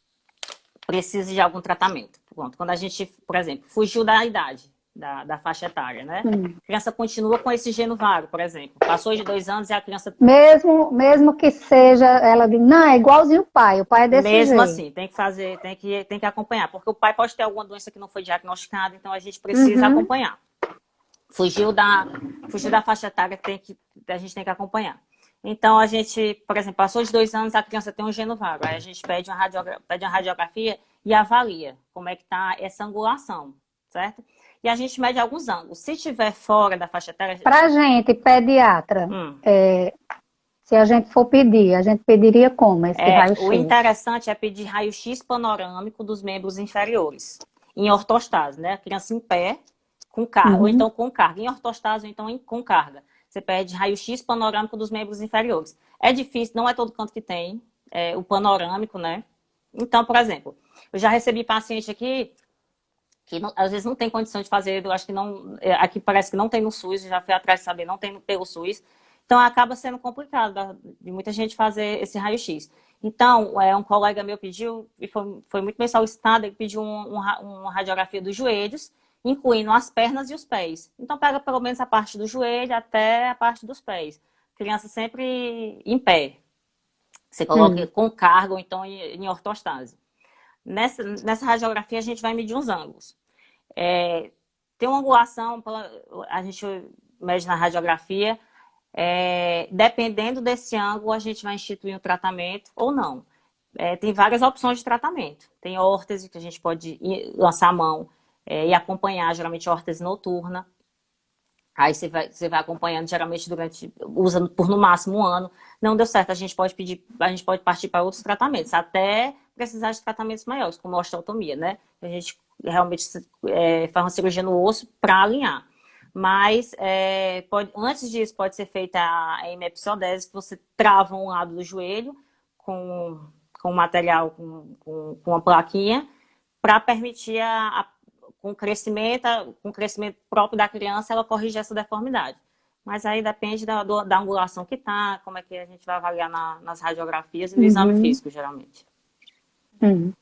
Precisa de algum tratamento. Pronto. Quando a gente, por exemplo, fugiu da idade, da faixa etária, né? Hum. A criança continua com esse geno vago, por exemplo. Passou de 2 anos e a criança, Mesmo que seja, ela diz, não, é igualzinho o pai é desse mesmo jeito. assim, tem que fazer, tem que acompanhar, porque o pai pode ter alguma doença que não foi diagnosticada, então a gente precisa Uhum. acompanhar. Fugiu da faixa etária que a gente tem que acompanhar. Então, a gente, por exemplo, passou de 2 anos, a criança tem um geno vago. Aí a gente pede uma radiografia e avalia como é que está essa angulação, certo? E a gente mede alguns ângulos. Se estiver fora da faixa etária... Para a gente, pediatra, Hum, se a gente for pedir, a gente pediria como esse o raio-x? interessante é pedir raio-x panorâmico dos membros inferiores, em ortostase, né? A criança em pé, com carga, ou Uhum. então com carga, em ortostase ou então com carga. Você pede raio-x panorâmico dos membros inferiores. É difícil, não é todo canto que tem o panorâmico, né? Então, por exemplo, eu já recebi paciente aqui que às vezes não tem condição de fazer, eu acho que não, aqui parece que não tem no SUS, já fui atrás de saber, não tem pelo SUS. Então, acaba sendo complicado de muita gente fazer esse raio-x. Então, um colega meu pediu, e foi muito bem solicitado, ele pediu uma radiografia dos joelhos, incluindo as pernas e os pés. Então, pega pelo menos a parte do joelho até a parte dos pés. Criança sempre em pé. Você coloca Hum. com carga ou então em ortostase. Nessa radiografia, a gente vai medir uns ângulos. Tem uma angulação, a gente mede na radiografia, dependendo desse ângulo, a gente vai instituir um tratamento ou não. Tem várias opções de tratamento. Tem órtese, que a gente pode lançar a mão e acompanhar, geralmente órtese noturna. Aí você vai acompanhando, geralmente usa por no máximo 1 ano. Não deu certo, a gente pode partir para outros tratamentos, até precisar de tratamentos maiores, como a osteotomia, né? A gente realmente faz uma cirurgia no osso para alinhar. Mas antes disso pode ser feita a hemipsodese, que você trava um lado do joelho com material, com uma plaquinha, para permitir com o crescimento próprio da criança, ela corrige essa deformidade. Mas aí depende da angulação que tá, como é que a gente vai avaliar nas radiografias e no exame Uhum. físico, geralmente. Uhum.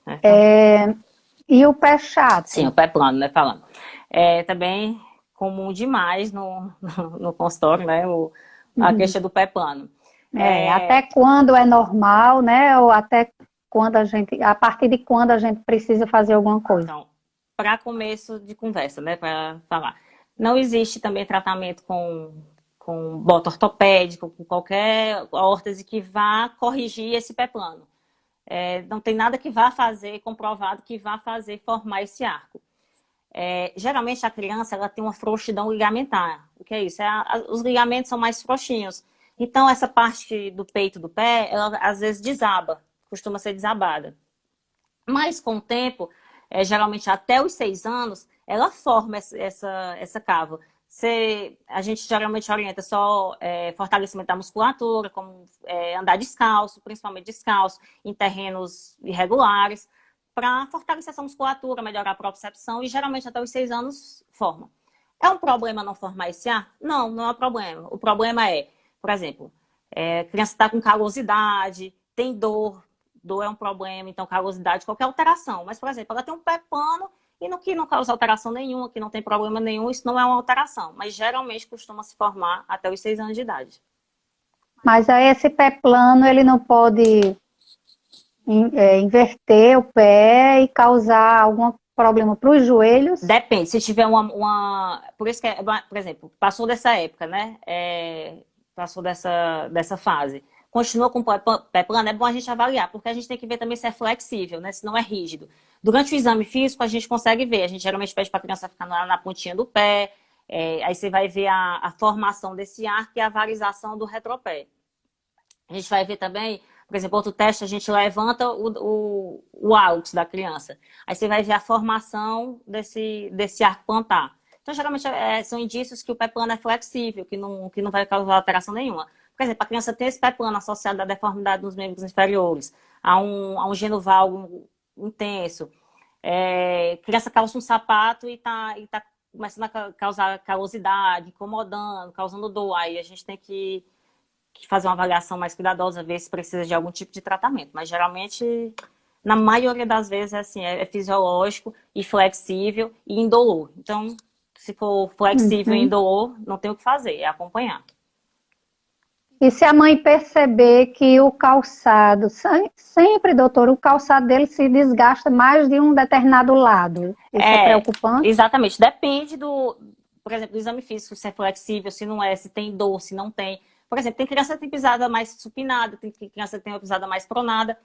Então, E o pé chato? sim, o pé plano, né, falando. É também comum demais no consultório, né, a Uhum. queixa do pé plano. Até quando é normal, né? Ou até quando a partir de quando a gente precisa fazer alguma coisa? Então, para começo de conversa, né, para falar, não existe também tratamento com bota ortopédico, com qualquer órtese que vá corrigir esse pé plano. Não tem nada que vá fazer, comprovado, que vá fazer formar esse arco. Geralmente a criança ela tem uma frouxidão ligamentar. O que é isso? Os ligamentos são mais frouxinhos. Então, essa parte do peito do pé, ela às vezes desaba, costuma ser desabada. Mas com o tempo, geralmente até os 6 anos, ela forma essa cava. A gente geralmente orienta só fortalecimento da musculatura, como andar descalço, principalmente descalço, em terrenos irregulares, para fortalecer essa musculatura, melhorar a propriocepção e geralmente até os 6 anos forma. É um problema não formar esse ar? Não, não é um problema. O problema por exemplo, a criança está com calosidade, tem dor é um problema, então calosidade, qualquer alteração. Mas, por exemplo, ela tem um pé plano e no que não causa alteração nenhuma, que não tem problema nenhum, isso não é uma alteração. Mas geralmente costuma se formar até os 6 anos de idade. Mas aí esse pé plano, ele não pode inverter o pé e causar algum problema para os joelhos? Depende, se tiver por isso que, por exemplo, passou dessa época, né? Passou dessa fase. Continua com o pé plano, é bom a gente avaliar, porque a gente tem que ver também se é flexível, né? Se não é rígido. Durante o exame físico, a gente consegue ver. A gente geralmente pede para a criança ficar na pontinha do pé, aí você vai ver a formação desse arco e a varização do retropé. A gente vai ver também, por exemplo, outro teste, a gente levanta o hálux da criança. Aí você vai ver a formação desse arco plantar. Então, geralmente, são indícios que o pé plano é flexível, que não vai causar alteração nenhuma. Por exemplo, a criança tem esse pé plano associado à deformidade dos membros inferiores, a um geno valgo intenso. Criança calça um sapato e tá começando a causar calosidade, incomodando, causando dor. Aí a gente tem que fazer uma avaliação mais cuidadosa, ver se precisa de algum tipo de tratamento. Mas geralmente na maioria das vezes, assim, é fisiológico e flexível e indolor. Então, se for flexível e Uhum. indolor, não tem o que fazer, é acompanhar. E se a mãe perceber que o calçado, sempre, doutor, o calçado dele se desgasta mais de um determinado lado, isso é É, preocupante? exatamente. Depende por exemplo, do exame físico, se é flexível, se não é, se tem dor, se não tem. Por exemplo, tem criança que tem pisada mais supinada, tem criança que tem uma pisada mais pronada.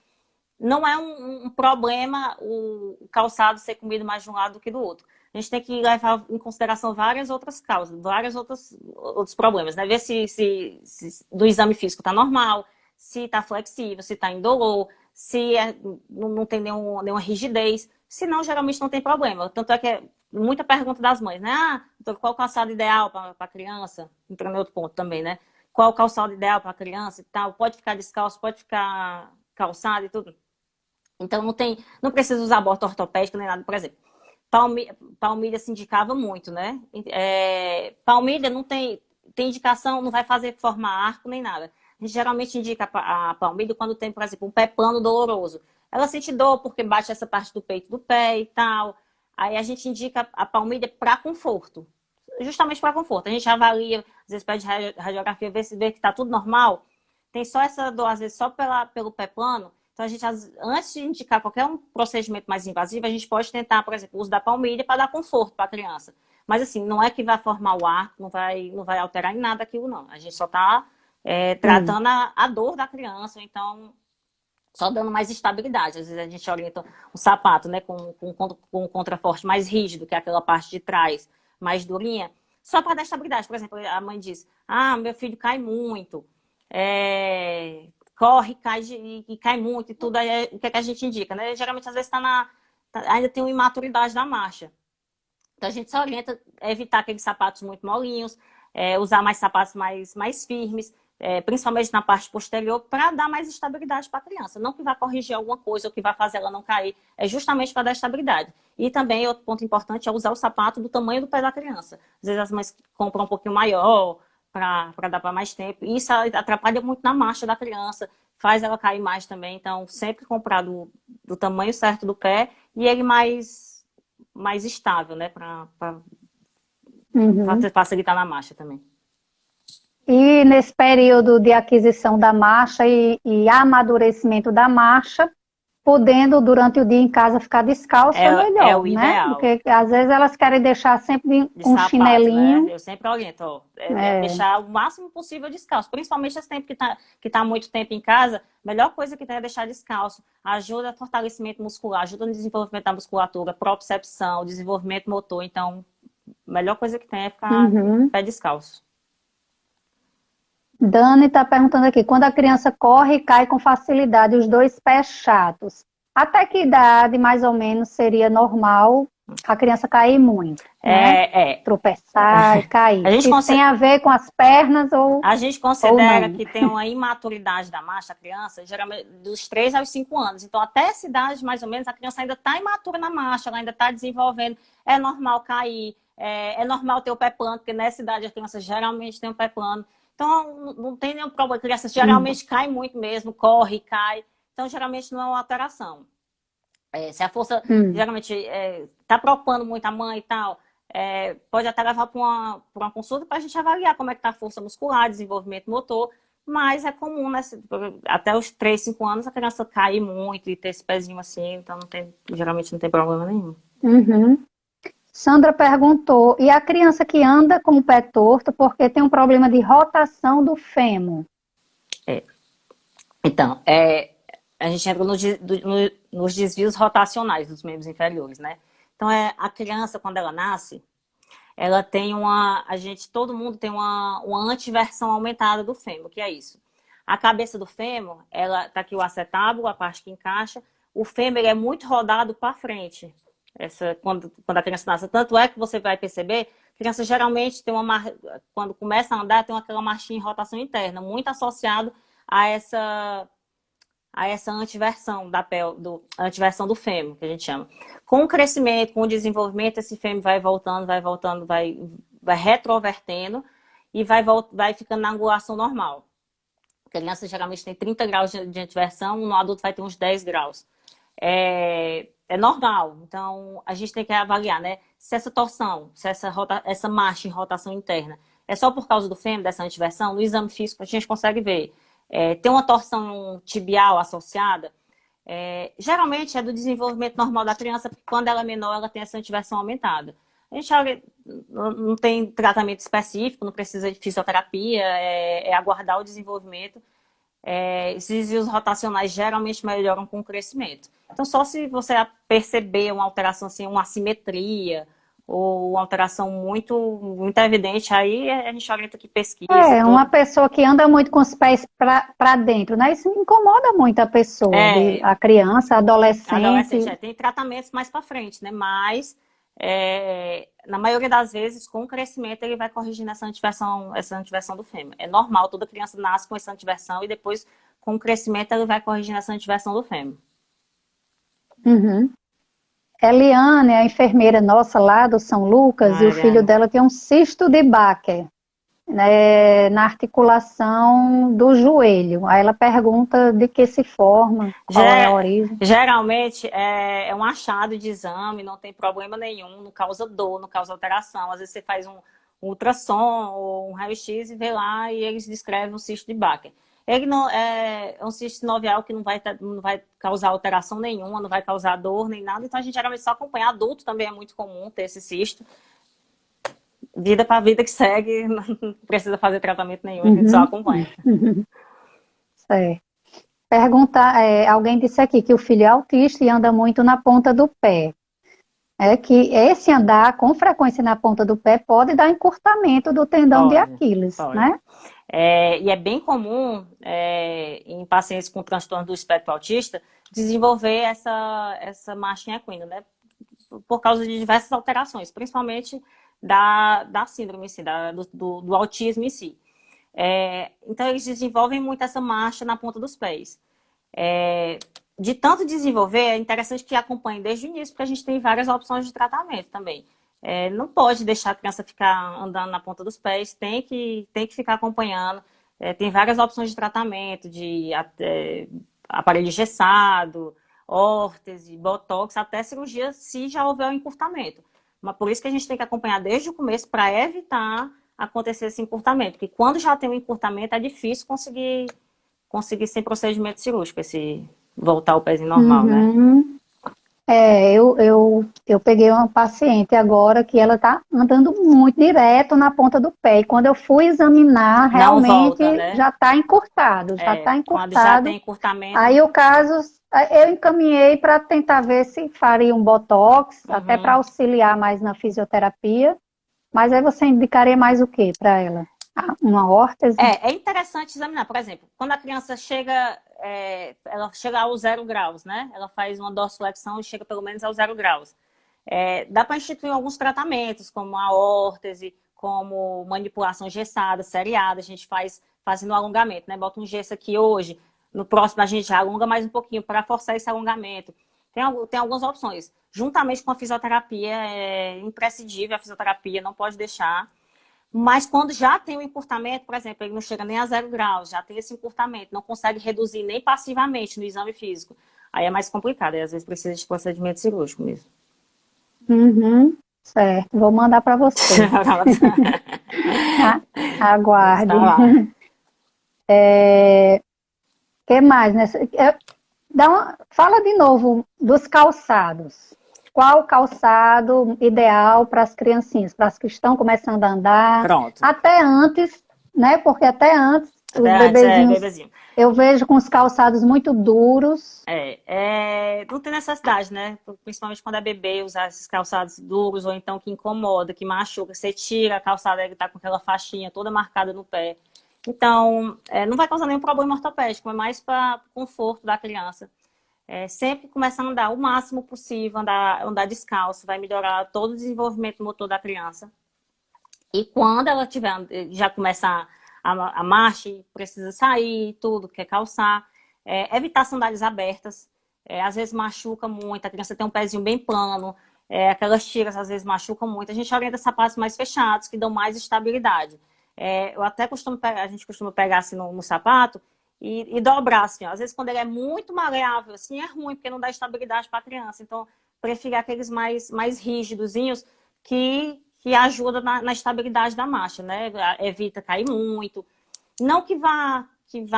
Não é um problema o calçado ser comido mais de um lado do que do outro. A gente tem que levar em consideração várias outras causas, vários outros problemas, né? Ver se do exame físico está normal, se está flexível, se está indolor, se não tem nenhuma rigidez. Se não, geralmente não tem problema. Tanto é que é muita pergunta das mães, né? Ah, doutor, qual o calçado ideal para a criança? Entrando em outro ponto também, né? Qual o calçado ideal para a criança e tal? Pode ficar descalço, pode ficar calçado e tudo. Então não precisa usar bota ortopédica nem nada, por exemplo. Palmilha se indicava muito, né? Palmilha não tem indicação, não vai fazer formar arco nem nada. A gente geralmente indica a palmilha quando tem, por exemplo, um pé plano doloroso. Ela sente dor porque bate essa parte do peito do pé e tal. Aí a gente indica a palmilha para conforto. Justamente para conforto. A gente avalia, às vezes pede radiografia, vê que está tudo normal. Tem só essa dor, às vezes, só pelo pé plano. Então, a gente, antes de indicar qualquer procedimento mais invasivo, a gente pode tentar, por exemplo, o uso da palmilha para dar conforto para a criança. Mas, assim, não é que vai formar o arco, não vai alterar em nada aquilo, não. A gente só está tratando a dor da criança, então, só dando mais estabilidade. Às vezes a gente orienta um sapato, né, com um contraforte mais rígido, que é aquela parte de trás, mais durinha, só para dar estabilidade. Por exemplo, a mãe diz, meu filho cai muito, corre, cai e cai muito e tudo, aí o que é que a gente indica, né? Geralmente, às vezes, ainda tem uma imaturidade na marcha. Então, a gente só orienta evitar aqueles sapatos muito molinhos, usar mais sapatos mais firmes, principalmente na parte posterior, para dar mais estabilidade para a criança. Não que vá corrigir alguma coisa ou que vá fazer ela não cair, é justamente para dar estabilidade. E também, outro ponto importante é usar o sapato do tamanho do pé da criança. Às vezes as mães compram um pouquinho maior, para dar para mais tempo. E isso atrapalha muito na marcha da criança, faz ela cair mais também. Então, sempre comprar do tamanho certo do pé e ele mais estável, né? Para Uhum. facilitar na marcha também. E nesse período de aquisição da marcha e amadurecimento da marcha, podendo durante o dia em casa ficar descalço é É melhor, o né? ideal. Porque às vezes elas querem deixar sempre De com um sapato, né? chinelinho. Eu sempre oriento, ó, É, deixar o máximo possível descalço. Principalmente esse tempo que tá muito tempo em casa, a melhor coisa que tem é deixar descalço. Ajuda no fortalecimento muscular, ajuda no desenvolvimento da musculatura, propriocepção, desenvolvimento motor. Então, a melhor coisa que tem é ficar uhum. pé descalço. Dani está perguntando aqui, quando a criança corre e cai com facilidade, os dois pés chatos, até que idade mais ou menos seria normal a criança cair muito, né? É, é. Tropeçar e A cair. gente, Isso tem a ver com as pernas A gente ou considera não? que tem uma imaturidade da marcha, a criança, geralmente dos 3 aos 5 anos. Então, até essa idade, mais ou menos, a criança ainda está imatura na marcha, ela ainda está desenvolvendo. É normal cair, é normal ter o pé plano, porque nessa idade a criança geralmente tem o pé plano. Então, não tem nenhum problema. A criança geralmente cai muito mesmo, corre, cai. Então, geralmente não é uma alteração. Se a força Hum. geralmente está preocupando muito a mãe e tal, pode até levar para uma consulta para a gente avaliar como é que está a força muscular, desenvolvimento motor, mas é comum, né? Até os 3, 5 anos a criança cair muito e ter esse pezinho assim, então geralmente não tem problema nenhum. Uhum. Sandra perguntou, e a criança que anda com o pé torto porque tem um problema de rotação do fêmur? Então, a gente entra nos desvios rotacionais dos membros inferiores, né? Então, a criança, quando ela nasce, ela tem todo mundo tem uma antiversão aumentada do fêmur, que é isso. A cabeça do fêmur, ela tá aqui o acetábulo, a parte que encaixa. O fêmur ele é muito rodado para frente. Quando a criança nasce, tanto é que você vai perceber, a criança geralmente quando começa a andar, tem aquela marchinha em rotação interna, muito associado a essa antiversão do fêmur, que a gente chama. Com o crescimento, com o desenvolvimento, esse fêmur vai voltando, vai retrovertendo e vai ficando na angulação normal. A criança geralmente tem 30 graus de antiversão, no adulto vai ter uns 10 graus. é normal. Então, a gente tem que avaliar, né? Se essa torção, se essa marcha em rotação interna é só por causa do fêmur, dessa antiversão, no exame físico a gente consegue ver. Tem uma torção tibial associada, geralmente é do desenvolvimento normal da criança, porque quando ela é menor, ela tem essa antiversão aumentada. A gente não tem tratamento específico, não precisa de fisioterapia, aguardar o desenvolvimento. Esses desvios rotacionais geralmente melhoram com o crescimento. Então, só se você perceber uma alteração, assim, uma assimetria, ou uma alteração muito evidente, aí a gente orienta que pesquisa e Uma tudo. pessoa que anda muito com os pés para dentro, né? Isso incomoda muito a pessoa, a criança, a Adolescente, adolescente. tem tratamentos mais para frente, né? Mas, na maioria das vezes, com o crescimento, ele vai corrigindo essa antiversão do fêmur. É normal, toda criança nasce com essa antiversão e depois, com o crescimento, ele vai corrigindo essa antiversão do fêmur. Uhum. Eliane, a enfermeira nossa lá do São Lucas, e o filho Mariana. dela tem um cisto de Baker, né, na articulação do joelho. Aí ela pergunta de que se forma, qual é a origem. Geralmente é um achado de exame, não tem problema nenhum, não causa dor, não causa alteração. Às vezes você faz um ultrassom ou um raio-x e vê lá e eles descrevem um cisto de Baker. Ele não é um cisto sinovial que não vai causar alteração nenhuma, não vai causar dor nem nada, então a gente geralmente só acompanha. Adulto também é muito comum ter esse cisto. Vida para vida que segue, não precisa fazer tratamento nenhum, a gente só acompanha. Certo. Alguém disse aqui que o filho é autista e anda muito na ponta do pé. É que esse andar com frequência na ponta do pé pode dar encurtamento do tendão de Aquiles, Pode. né? E é bem comum em pacientes com transtorno do espectro autista desenvolver essa marcha equina, né? Por causa de diversas alterações, principalmente da síndrome em si, do autismo em si. Então, eles desenvolvem muito essa marcha na ponta dos pés. De tanto desenvolver, é interessante que acompanhe desde o início, porque a gente tem várias opções de tratamento também. Não pode deixar a criança ficar andando na ponta dos pés, tem que ficar acompanhando. Tem várias opções de tratamento, de aparelho engessado, órtese, botox, até cirurgia, se já houver um encurtamento. Mas por isso que a gente tem que acompanhar desde o começo para evitar acontecer esse encurtamento. Porque quando já tem um encurtamento, é difícil conseguir sem procedimento cirúrgico, voltar ao pezinho normal, né? Eu peguei uma paciente agora que ela tá andando muito direto na ponta do pé. E quando eu fui examinar, Não realmente volta, né? já está encurtado, Quando já tem encurtamento. Aí o caso, eu encaminhei para tentar ver se faria um botox, até para auxiliar mais na fisioterapia. Mas aí você indicaria mais o que para ela? Uma órtese? É interessante examinar. Por exemplo, quando a criança ela chega aos 0 graus, né? Ela faz uma dorsiflexão e chega pelo menos aos 0 graus. Dá para instituir alguns tratamentos, como a órtese, como manipulação engessada, seriada. A gente fazendo um alongamento, né? Bota um gesso aqui hoje, no próximo a gente alonga mais um pouquinho para forçar esse alongamento. Tem algumas opções. Juntamente com a fisioterapia, é imprescindível a fisioterapia, não pode deixar. Mas quando já tem um encurtamento, por exemplo, ele não chega nem a 0 graus, já tem esse encurtamento, não consegue reduzir nem passivamente no exame físico, aí é mais complicado, aí às vezes precisa de procedimento cirúrgico mesmo. Certo, vou mandar para você. Aguarde. Que mais? Fala de novo dos calçados. Qual o calçado ideal para as criancinhas, para as que estão começando a andar? Pronto. Até antes, né? Porque até antes, os bebezinhos, eu vejo com os calçados muito duros. Não tem necessidade, né? Principalmente quando é bebê, usar esses calçados duros, ou então que incomoda, que machuca. Você tira a calçada, ele tá com aquela faixinha toda marcada no pé. Então, não vai causar nenhum problema ortopédico, é mais para o conforto da criança. Sempre começar a andar o máximo possível, andar descalço, vai melhorar todo o desenvolvimento motor da criança. E quando ela já começar a marcha e precisa sair, tudo, quer calçar, evitar sandálias abertas. Às vezes machuca muito, a criança tem um pezinho bem plano, aquelas tiras às vezes machucam muito. A gente orienta sapatos mais fechados, que dão mais estabilidade. A gente costuma pegar assim no sapato e dobrar, assim, ó. Às vezes, quando ele é muito maleável, assim, é ruim, porque não dá estabilidade para a criança. Então, prefiro aqueles mais rígidozinhos que ajudam na estabilidade da marcha, né? Evita cair muito. Não que vá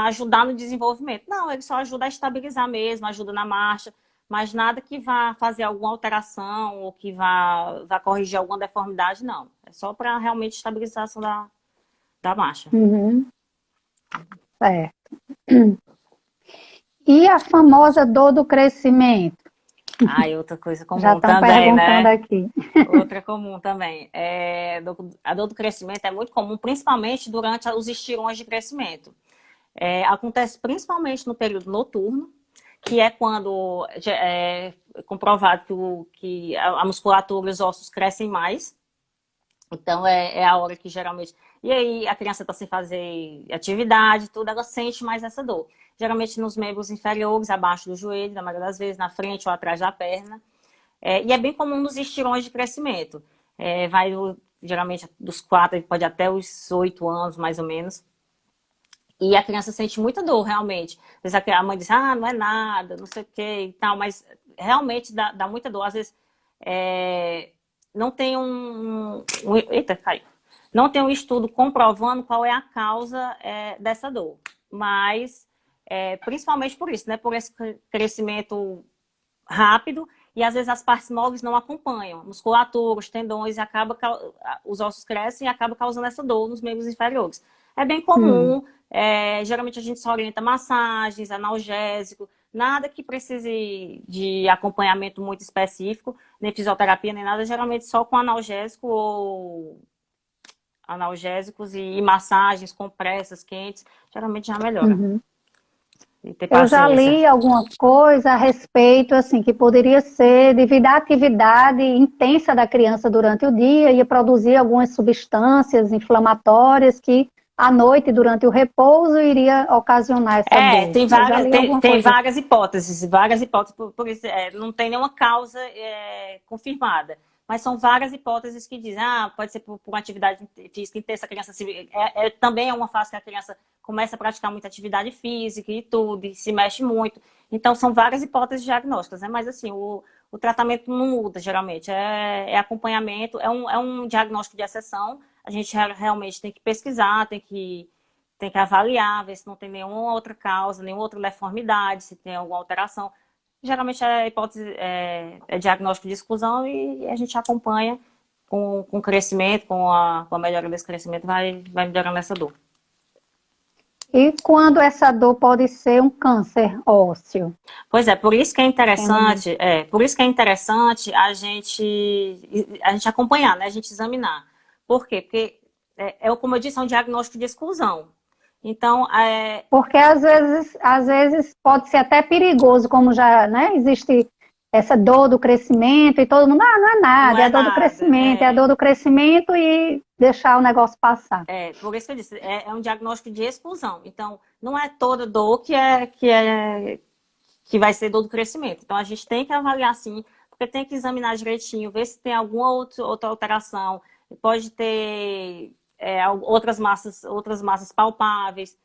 ajudar no desenvolvimento. Não, ele só ajuda a estabilizar mesmo, ajuda na marcha, mas nada que vá fazer alguma alteração ou que vá corrigir alguma deformidade, não. É só para realmente estabilização da marcha. Uhum, certo. E a famosa dor do crescimento? Ah, e outra coisa Já comum estão também, perguntando né? aqui. Outra comum também. A dor do crescimento é muito comum, principalmente durante os estirões de crescimento. Acontece principalmente no período noturno, que é quando é comprovado que a musculatura e os ossos crescem mais. Então, é a hora que geralmente... E aí, a criança está sem fazer atividade, tudo, ela sente mais essa dor. Geralmente nos membros inferiores, abaixo do joelho, na maioria das vezes, na frente ou atrás da perna. E é bem comum nos estirões de crescimento. Geralmente dos 4, pode até os 8 anos, mais ou menos. E a criança sente muita dor, realmente. Às vezes a mãe diz, não é nada, não sei o que e tal, mas realmente dá muita dor. Às vezes não tem eita, caiu. Não tem um estudo comprovando qual é a causa dessa dor. Mas, principalmente por isso, né? Por esse crescimento rápido e às vezes as partes móveis não acompanham. Musculatura, os tendões, os ossos crescem e acaba causando essa dor nos membros inferiores. É bem comum, geralmente a gente só orienta massagens, analgésico, nada que precise de acompanhamento muito específico, nem fisioterapia, nem nada, geralmente só com analgésico ou analgésicos e massagens, compressas quentes, geralmente já melhora. Uhum. E ter Eu já paciência. li alguma coisa a respeito, assim, que poderia ser devido à atividade intensa da criança durante o dia, ia produzir algumas substâncias inflamatórias que à noite, durante o repouso, iria ocasionar essa dor. Tem Eu já várias, li tem, alguma tem coisa. várias hipóteses, por isso, não tem nenhuma causa confirmada. Mas são várias hipóteses que dizem, pode ser por uma atividade física intensa, a criança também é uma fase que a criança começa a praticar muita atividade física e tudo, e se mexe muito. Então, são várias hipóteses diagnósticas, né? Mas, assim, o tratamento não muda, geralmente. É acompanhamento, é um diagnóstico de exceção. A gente realmente tem que pesquisar, tem que avaliar, ver se não tem nenhuma outra causa, nenhuma outra deformidade, se tem alguma alteração. Geralmente a hipótese é diagnóstico de exclusão e a gente acompanha com o crescimento, com a melhora desse crescimento, vai melhorando essa dor. E quando essa dor pode ser um câncer ósseo? Pois é, por isso que é interessante a gente acompanhar, né? A gente examinar. Por quê? Porque, como eu disse, é um diagnóstico de exclusão. Então, Porque às vezes pode ser até perigoso, como já, né, existe essa dor do crescimento e todo mundo, não é não nada, é é a dor do nada. crescimento, é a dor do crescimento e deixar o negócio passar. Por isso que eu disse, é um diagnóstico de exclusão. Então, não é toda dor que vai ser dor do crescimento. Então, a gente tem que avaliar sim, porque tem que examinar direitinho, ver se tem alguma outra alteração. Pode ter outras massas palpáveis.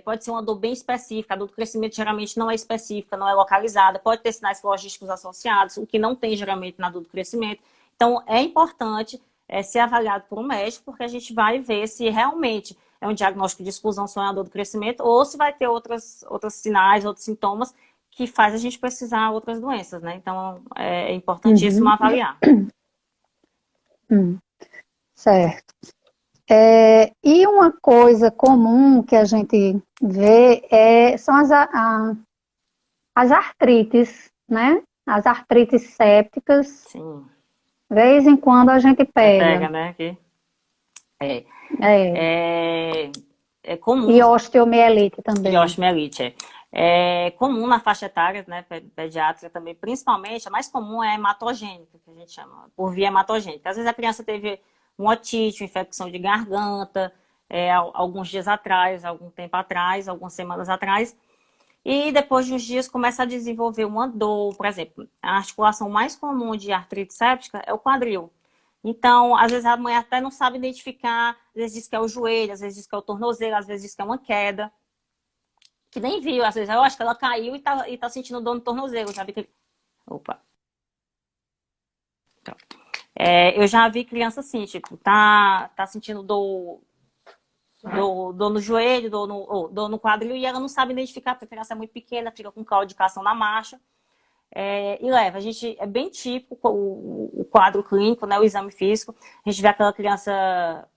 Pode ser uma dor bem específica. A dor do crescimento geralmente não é específica, não é localizada. Pode ter sinais logísticos associados, o que não tem geralmente na dor do crescimento. Então, é importante ser avaliado por um médico, porque a gente vai ver se realmente é um diagnóstico de exclusão sonhador do crescimento ou se vai ter outros sinais, outros sintomas que faz a gente precisar de outras doenças, né? Então, é importantíssimo avaliar. Certo. E uma coisa comum que a gente vê são as artrites, né? As artrites sépticas. Sim. De vez em quando a gente Você pega, pega. né? Aqui. É. É comum. E osteomielite E também. osteomielite, é comum na faixa etária, né, pediátrica também, principalmente, a mais comum é hematogênica, que a gente chama, por via hematogênica. Às vezes a criança teve um otite, uma infecção de garganta, alguns dias atrás, algum tempo atrás, algumas semanas atrás, e depois de uns dias começa a desenvolver uma dor, por exemplo, a articulação mais comum de artrite séptica é o quadril. Então, às vezes a mãe até não sabe identificar, às vezes diz que é o joelho, às vezes diz que é o tornozelo, às vezes diz que é uma queda. que nem viu. Às vezes eu acho que ela caiu e tá sentindo dor no tornozelo. Eu já vi que... Opa. Então, eu já vi criança assim, tipo, tá sentindo dor no joelho, dor no quadril, e ela não sabe identificar, porque a criança é muito pequena, fica com claudicação na marcha. E leva. A gente, é bem típico o quadro clínico, né, o exame físico. A gente vê aquela criança,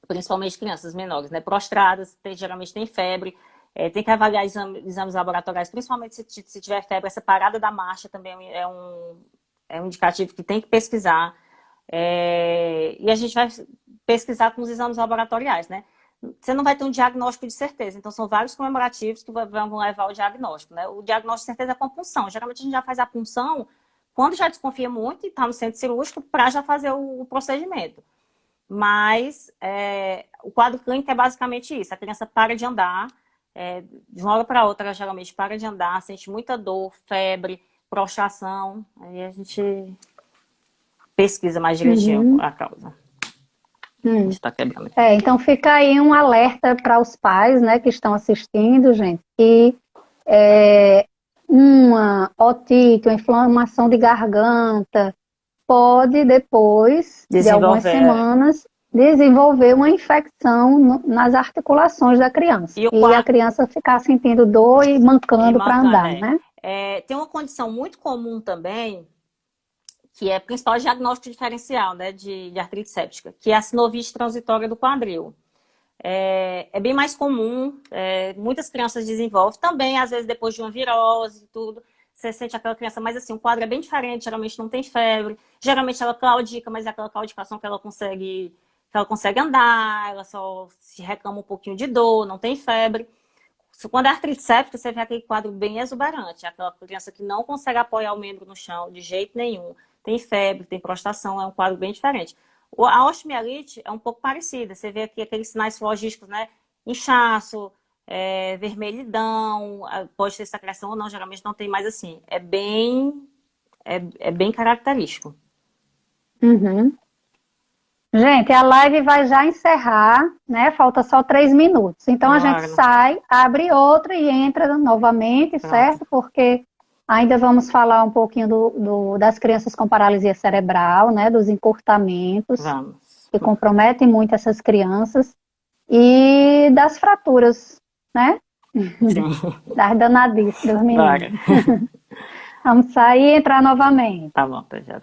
principalmente crianças menores, né, prostradas, geralmente tem febre. Tem que avaliar exames laboratoriais, principalmente se tiver febre. Essa parada da marcha também é um indicativo que tem que pesquisar. E a gente vai pesquisar com os exames laboratoriais, né? Você não vai ter um diagnóstico de certeza. Então, são vários comemorativos que vão levar ao diagnóstico, né? O diagnóstico de certeza é com a punção. Geralmente, a gente já faz a punção quando já desconfia muito e está no centro cirúrgico para já fazer o procedimento. Mas o quadro clínico é basicamente isso. A criança para de andar, de uma hora para outra, ela geralmente para de andar, sente muita dor, febre, prostração. Aí a gente pesquisa mais direitinho a causa. A gente está quebrando aqui. Então fica aí um alerta para os pais, né, que estão assistindo, gente, que uma otite, uma inflamação de garganta, pode depois de algumas semanas desenvolver uma infecção nas articulações da criança. E a criança ficar sentindo dor e mancando para andar, né? Tem uma condição muito comum também, que é o principal diagnóstico diferencial, né, de artrite séptica, que é a sinovite transitória do quadril. É bem mais comum, muitas crianças desenvolvem também, às vezes depois de uma virose e tudo, você sente aquela criança, mas assim, o quadro é bem diferente, geralmente não tem febre, geralmente ela claudica, mas é aquela claudicação que ela consegue andar, ela só se reclama um pouquinho de dor, não tem febre. Quando é artrite séptica, você vê aquele quadro bem exuberante, aquela criança que não consegue apoiar o membro no chão de jeito nenhum, tem febre, tem prostração, é um quadro bem diferente. A osteomielite é um pouco parecida, você vê aqui aqueles sinais flogísticos, né? Inchaço, vermelhidão, pode ter secreção ou não, geralmente não tem mais assim. É bem característico. Uhum. Gente, a live vai já encerrar, né? Falta só 3 minutos. Então a gente sai, abre outra e entra novamente, certo? Porque ainda vamos falar um pouquinho das crianças com paralisia cerebral, né? Dos encurtamentos que comprometem muito essas crianças e das fraturas, né? Das danadices dos meninos. Vamos sair e entrar novamente. Tá bom, já.